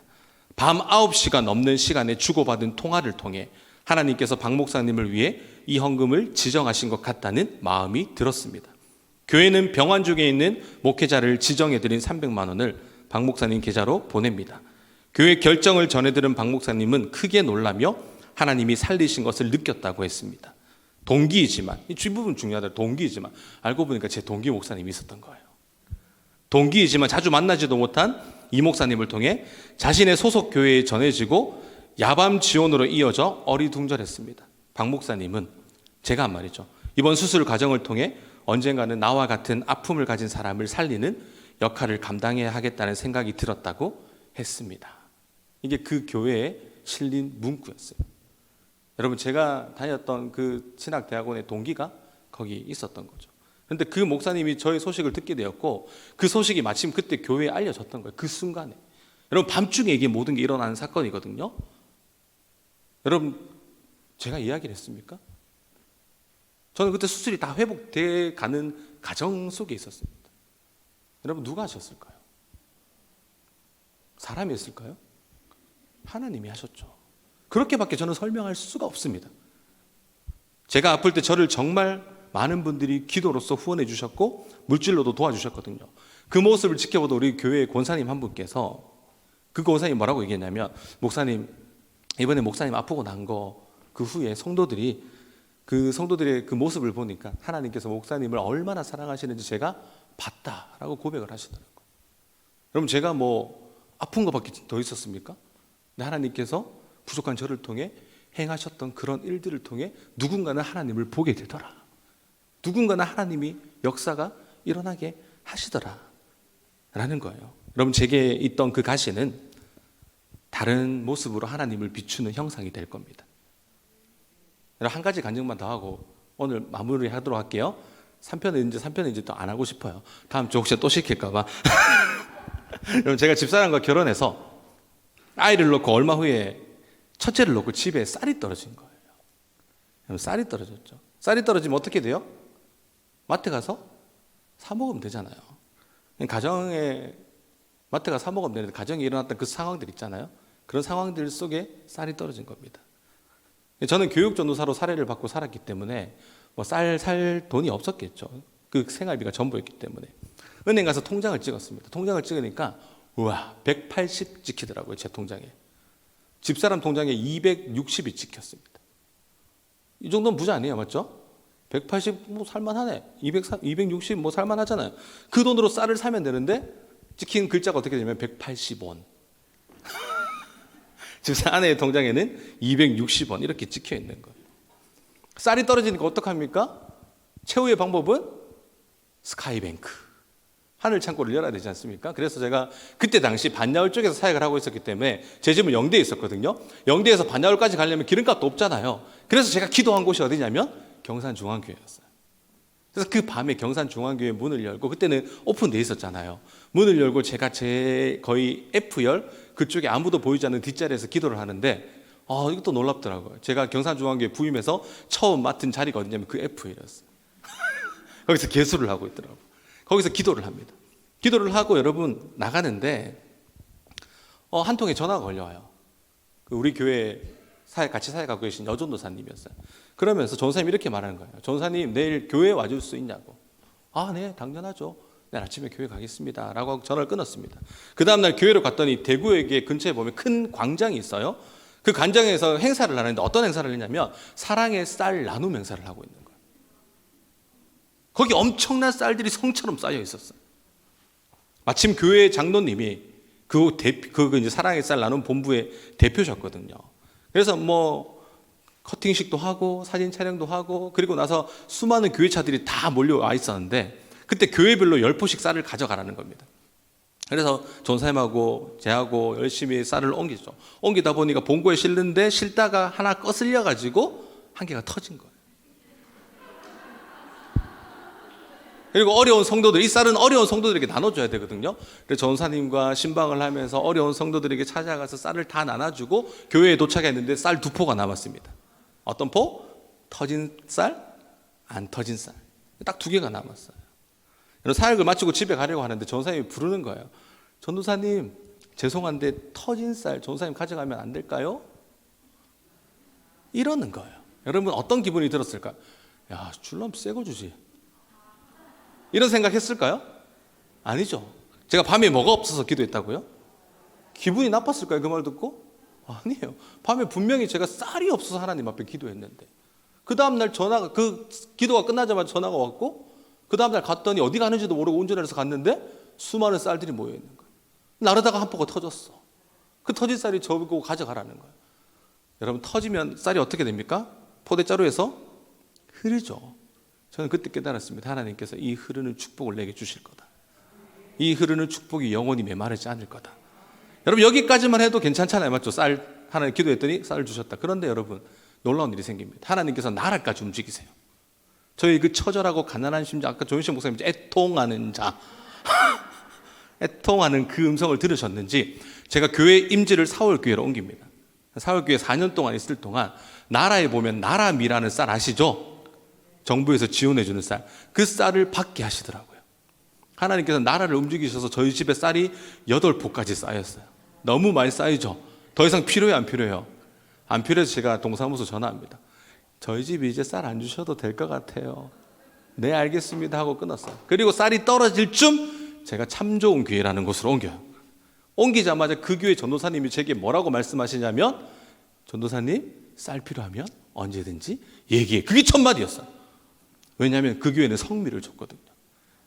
Speaker 1: 밤 9시가 넘는 시간에 주고받은 통화를 통해 하나님께서 박 목사님을 위해 이 헌금을 지정하신 것 같다는 마음이 들었습니다. 교회는 병원 중에 있는 목회자를 지정해드린 300만 원을 박 목사님 계좌로 보냅니다. 교회 결정을 전해들은 박 목사님은 크게 놀라며 하나님이 살리신 것을 느꼈다고 했습니다. 동기이지만, 이 부분 중요하다. 동기이지만 알고 보니까 제 동기 목사님이 있었던 거예요. 동기이지만 자주 만나지도 못한 이 목사님을 통해 자신의 소속 교회에 전해지고 야밤 지원으로 이어져 어리둥절했습니다. 박 목사님은 제가 한 말이죠. 이번 수술 과정을 통해 언젠가는 나와 같은 아픔을 가진 사람을 살리는 역할을 감당해야 하겠다는 생각이 들었다고 했습니다. 이게 그 교회에 실린 문구였어요. 여러분, 제가 다녔던 그 신학대학원의 동기가 거기 있었던 거죠. 그런데 그 목사님이 저의 소식을 듣게 되었고 그 소식이 마침 그때 교회에 알려졌던 거예요. 그 순간에. 여러분, 밤중에 이게 모든 게 일어나는 사건이거든요. 여러분, 제가 이야기를 했습니까? 저는 그때 수술이 다 회복돼 가는 과정 속에 있었습니다. 여러분, 누가 하셨을까요? 사람이 했을까요? 하나님이 하셨죠. 그렇게밖에 저는 설명할 수가 없습니다. 제가 아플 때 저를 정말 많은 분들이 기도로서 후원해 주셨고 물질로도 도와주셨거든요. 그 모습을 지켜보던 우리 교회 권사님 한 분께서 그 권사님 뭐라고 얘기했냐면, 목사님, 이번에 목사님 아프고 난 거 그 후에 성도들의 그 모습을 보니까 하나님께서 목사님을 얼마나 사랑하시는지 제가 봤다라고 고백을 하시더라고요. 여러분, 제가 뭐 아픈 것밖에 더 있었습니까? 근데 하나님께서 부족한 저를 통해 행하셨던 그런 일들을 통해 누군가는 하나님을 보게 되더라. 누군가는 하나님이 역사가 일어나게 하시더라 라는 거예요. 여러분, 제게 있던 그 가시는 다른 모습으로 하나님을 비추는 형상이 될 겁니다. 한 가지 간증만 더 하고 오늘 마무리하도록 할게요. 3편은 이제 또 안 하고 싶어요. 다음 주 혹시 또 시킬까 봐. 여러분, 제가 집사람과 결혼해서 아이를 놓고 얼마 후에 첫째를 놓고 집에 쌀이 떨어진 거예요. 여러분, 쌀이 떨어졌죠. 쌀이 떨어지면 어떻게 돼요? 마트 가서 사 먹으면 되잖아요. 가정에 마트 가서 사 먹으면 되는데 가정에 일어났던 그 상황들 있잖아요. 그런 상황들 속에 쌀이 떨어진 겁니다. 저는 교육전도사로 사례를 받고 살았기 때문에 뭐 쌀 살 돈이 없었겠죠. 그 생활비가 전부였기 때문에 은행 가서 통장을 찍었습니다. 통장을 찍으니까 우와, 180 찍히더라고요. 제 통장에. 집사람 통장에 260이 찍혔습니다. 이 정도는 부자 아니에요, 맞죠? 180 뭐 살만하네. 260 뭐 살만하잖아요. 그 돈으로 쌀을 사면 되는데 찍힌 글자가 어떻게 되냐면 180원. 집사 아내의 통장에는 260원 이렇게 찍혀 있는 거예요. 쌀이 떨어지니까 어떡합니까? 최후의 방법은 스카이뱅크, 하늘 창고를 열어야 되지 않습니까? 그래서 제가 그때 당시 반야울 쪽에서 사역을 하고 있었기 때문에 제 집은 영대에 있었거든요. 영대에서 반야울까지 가려면 기름값도 없잖아요. 그래서 제가 기도한 곳이 어디냐면 경산중앙교회였어요. 그래서 그 밤에 경산중앙교회 문을 열고, 그때는 오픈되어 있었잖아요. 문을 열고 제가 제 거의 F열 그쪽에 아무도 보이지 않는 뒷자리에서 기도를 하는데 이것도 놀랍더라고요. 제가 경산중앙교회 부임해서 처음 맡은 자리가 어디냐면 그 F열이었어요. 거기서 개수를 하고 있더라고요. 거기서 기도를 합니다. 기도를 하고 여러분 나가는데 한 통의 전화가 걸려와요. 우리 교회 같이 사역하고 계신 여전도사님이었어요. 그러면서 전사님이 이렇게 말하는 거예요. 전사님, 내일 교회에 와줄 수 있냐고. 네, 당연하죠. 내일 아침에 교회 가겠습니다 라고 하고 전화를 끊었습니다. 그 다음날 교회로 갔더니 대구역에 근처에 보면 큰 광장이 있어요. 그 광장에서 행사를 하는데 어떤 행사를 했냐면 사랑의 쌀 나눔 행사를 하고 있는 거예요. 거기 엄청난 쌀들이 성처럼 쌓여 있었어요. 마침 교회 장로님이 그 이제 사랑의 쌀 나눔 본부의 대표셨거든요. 그래서 뭐 커팅식도 하고 사진 촬영도 하고, 그리고 나서 수많은 교회차들이 다 몰려와 있었는데 그때 교회별로 10포씩 쌀을 가져가라는 겁니다. 그래서 전사님하고 제하고 열심히 쌀을 옮기죠. 옮기다 보니까 봉고에 실는데 실다가 하나 거슬려 가지고 한 개가 터진 거예요. 그리고 어려운 성도들, 이 쌀은 어려운 성도들에게 나눠줘야 되거든요. 그래서 전사님과 신방을 하면서 어려운 성도들에게 찾아가서 쌀을 다 나눠주고 교회에 도착했는데 쌀 2포가 남았습니다. 어떤 포? 터진 쌀, 안 터진 쌀. 딱 2개가 남았어요. 사역을 마치고 집에 가려고 하는데 전사님이 부르는 거예요. 전도사님, 죄송한데 터진 쌀 전도사님 가져가면 안 될까요? 이러는 거예요. 여러분 어떤 기분이 들었을까요? 야, 줄라면 새 거 주지. 이런 생각했을까요? 아니죠. 제가 밤에 뭐가 없어서 기도했다고요? 기분이 나빴을까요? 그 말 듣고? 아니에요. 밤에 분명히 제가 쌀이 없어서 하나님 앞에 기도했는데 그 다음날 그 기도가 끝나자마자 전화가 왔고 그 다음날 갔더니 어디 가는지도 모르고 운전해서 갔는데 수많은 쌀들이 모여있는 거예요. 나르다가 한 포가 터졌어. 그 터진 쌀이 저보고 가져가라는 거예요. 여러분, 터지면 쌀이 어떻게 됩니까? 포대자루에서 흐르죠. 저는 그때 깨달았습니다. 하나님께서 이 흐르는 축복을 내게 주실 거다. 이 흐르는 축복이 영원히 메마르지 않을 거다. 여러분, 여기까지만 해도 괜찮잖아요. 맞죠? 쌀 하나님 기도했더니 쌀을 주셨다. 그런데 여러분, 놀라운 일이 생깁니다. 하나님께서 나라까지 움직이세요. 저희 그 처절하고 가난한 심정, 아까 조윤식 목사님 애통하는 자 애통하는 그 음성을 들으셨는지 제가 교회 임지를 사월교회로 옮깁니다. 사월교회 4년 동안 있을 동안 나라에 보면 나라미라는 쌀 아시죠? 정부에서 지원해주는 쌀, 그 쌀을 받게 하시더라고요. 하나님께서 나라를 움직이셔서 저희 집에 쌀이 8포까지 쌓였어요. 너무 많이 쌓이죠. 더 이상 필요해요, 안 필요해요? 안 필요해서 제가 동사무소 전화합니다. 저희 집이 이제 쌀 안 주셔도 될 것 같아요. 네, 알겠습니다 하고 끊었어요. 그리고 쌀이 떨어질 쯤 제가 참 좋은 교회라는 곳으로 옮겨요. 옮기자마자 그 교회 전도사님이 제게 뭐라고 말씀하시냐면, 전도사님, 쌀 필요하면 언제든지 얘기해. 그게 첫 마디였어요. 왜냐하면 그 교회는 성미를 줬거든요.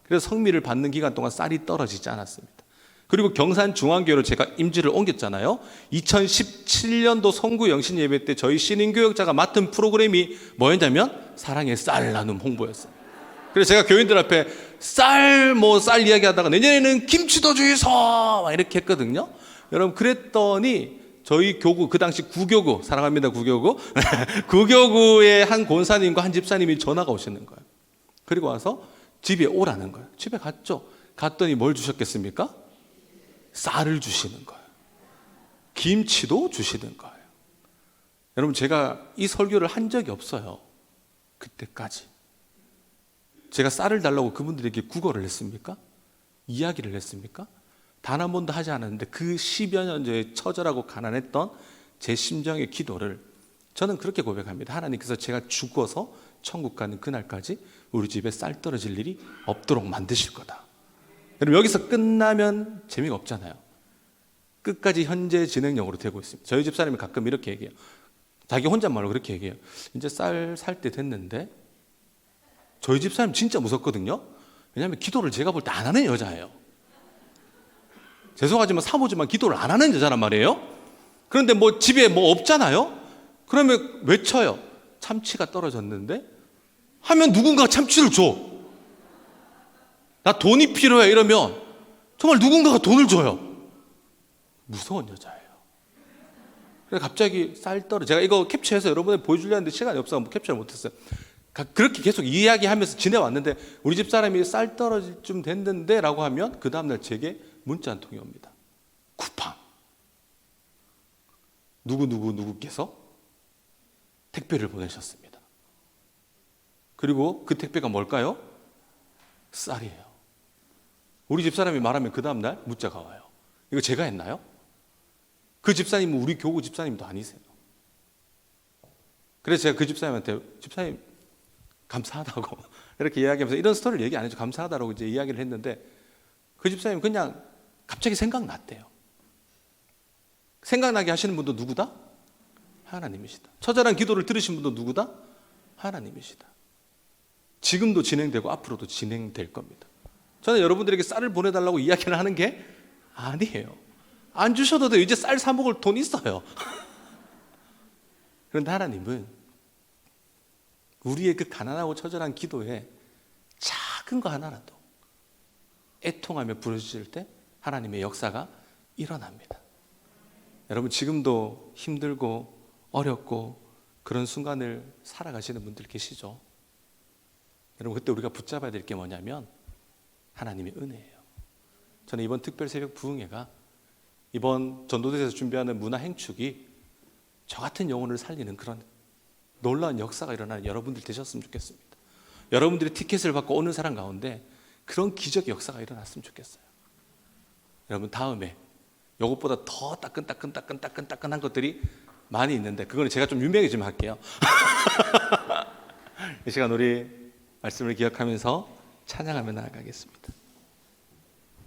Speaker 1: 그래서 성미를 받는 기간 동안 쌀이 떨어지지 않았습니다. 그리고 경산중앙교회로 제가 임지를 옮겼잖아요. 2017년도 성구 영신 예배 때 저희 신인교역자가 맡은 프로그램이 뭐였냐면 사랑의 쌀 나눔 홍보였어요. 그래서 제가 교인들 앞에 쌀 이야기하다가 내년에는 김치도 주이소 막 이렇게 했거든요. 여러분, 그랬더니 저희 교구, 그 당시 구교구, 사랑합니다 구교구 구교구의 한 권사님과 한 집사님이 전화가 오시는 거예요. 그리고 와서 집에 오라는 거예요. 집에 갔죠. 갔더니 뭘 주셨겠습니까? 쌀을 주시는 거예요. 김치도 주시는 거예요. 여러분, 제가 이 설교를 한 적이 없어요. 그때까지. 제가 쌀을 달라고 그분들에게 구걸을 했습니까? 이야기를 했습니까? 단 한 번도 하지 않았는데 그 10여 년 전에 처절하고 가난했던 제 심정의 기도를 저는 그렇게 고백합니다. 하나님께서 제가 죽어서 천국 가는 그날까지 우리 집에 쌀 떨어질 일이 없도록 만드실 거다. 여러분, 여기서 끝나면 재미가 없잖아요. 끝까지 현재 진행형으로 되고 있습니다. 저희 집사람이 가끔 이렇게 얘기해요. 자기 혼잣말로 그렇게 얘기해요. 이제 쌀 살 때 됐는데. 저희 집사람 진짜 무섭거든요. 왜냐하면 기도를 제가 볼 때 안 하는 여자예요. 죄송하지만 사모지만 기도를 안 하는 여자란 말이에요. 그런데 집에 없잖아요. 그러면 외쳐요. 참치가 떨어졌는데 하면 누군가 참치를 줘. 나 돈이 필요해 이러면 정말 누군가가 돈을 줘요. 무서운 여자예요. 그래서 갑자기 쌀 떨어. 제가 이거 캡처해서 여러분에 보여주려 했는데 시간이 없어서 캡처를 못했어요. 그렇게 계속 이야기하면서 지내왔는데 우리 집 사람이 쌀 떨어질 쯤 됐는데 라고 하면 그 다음날 제게 문자 한 통이 옵니다. 쿠팡. 누구께서 택배를 보내셨습니다. 그리고 그 택배가 뭘까요? 쌀이에요. 우리 집사람이 말하면 그 다음날 문자가 와요. 이거 제가 했나요? 그 집사님은 우리 교구 집사님도 아니세요. 그래서 제가 그 집사님한테 집사님 감사하다고 이렇게 이야기하면서 이런 스토리를 얘기 안 해줘. 감사하다고 이제 이야기를 했는데 그 집사님 그냥 갑자기 생각났대요. 생각나게 하시는 분도 누구다? 하나님이시다. 처절한 기도를 들으신 분도 누구다? 하나님이시다. 지금도 진행되고 앞으로도 진행될 겁니다. 저는 여러분들에게 쌀을 보내달라고 이야기를 하는 게 아니에요. 안 주셔도 돼요. 이제 쌀 사 먹을 돈 있어요. 그런데 하나님은 우리의 그 가난하고 처절한 기도에 작은 거 하나라도 애통하며 부르짖을 때 하나님의 역사가 일어납니다. 여러분, 지금도 힘들고 어렵고 그런 순간을 살아가시는 분들 계시죠? 여러분, 그때 우리가 붙잡아야 될 게 뭐냐면 하나님의 은혜예요. 저는 이번 특별 새벽 부흥회가, 이번 전도대에서 준비하는 문화 행축이 저 같은 영혼을 살리는 그런 놀라운 역사가 일어나는 여러분들 되셨으면 좋겠습니다. 여러분들이 티켓을 받고 오는 사람 가운데 그런 기적의 역사가 일어났으면 좋겠어요. 여러분, 다음에 이것보다 더 따끈따끈한 것들이 많이 있는데 그거는 제가 좀 유명해지면 할게요. 이 시간 우리 말씀을 기억하면서 찬양하며 나아가겠습니다.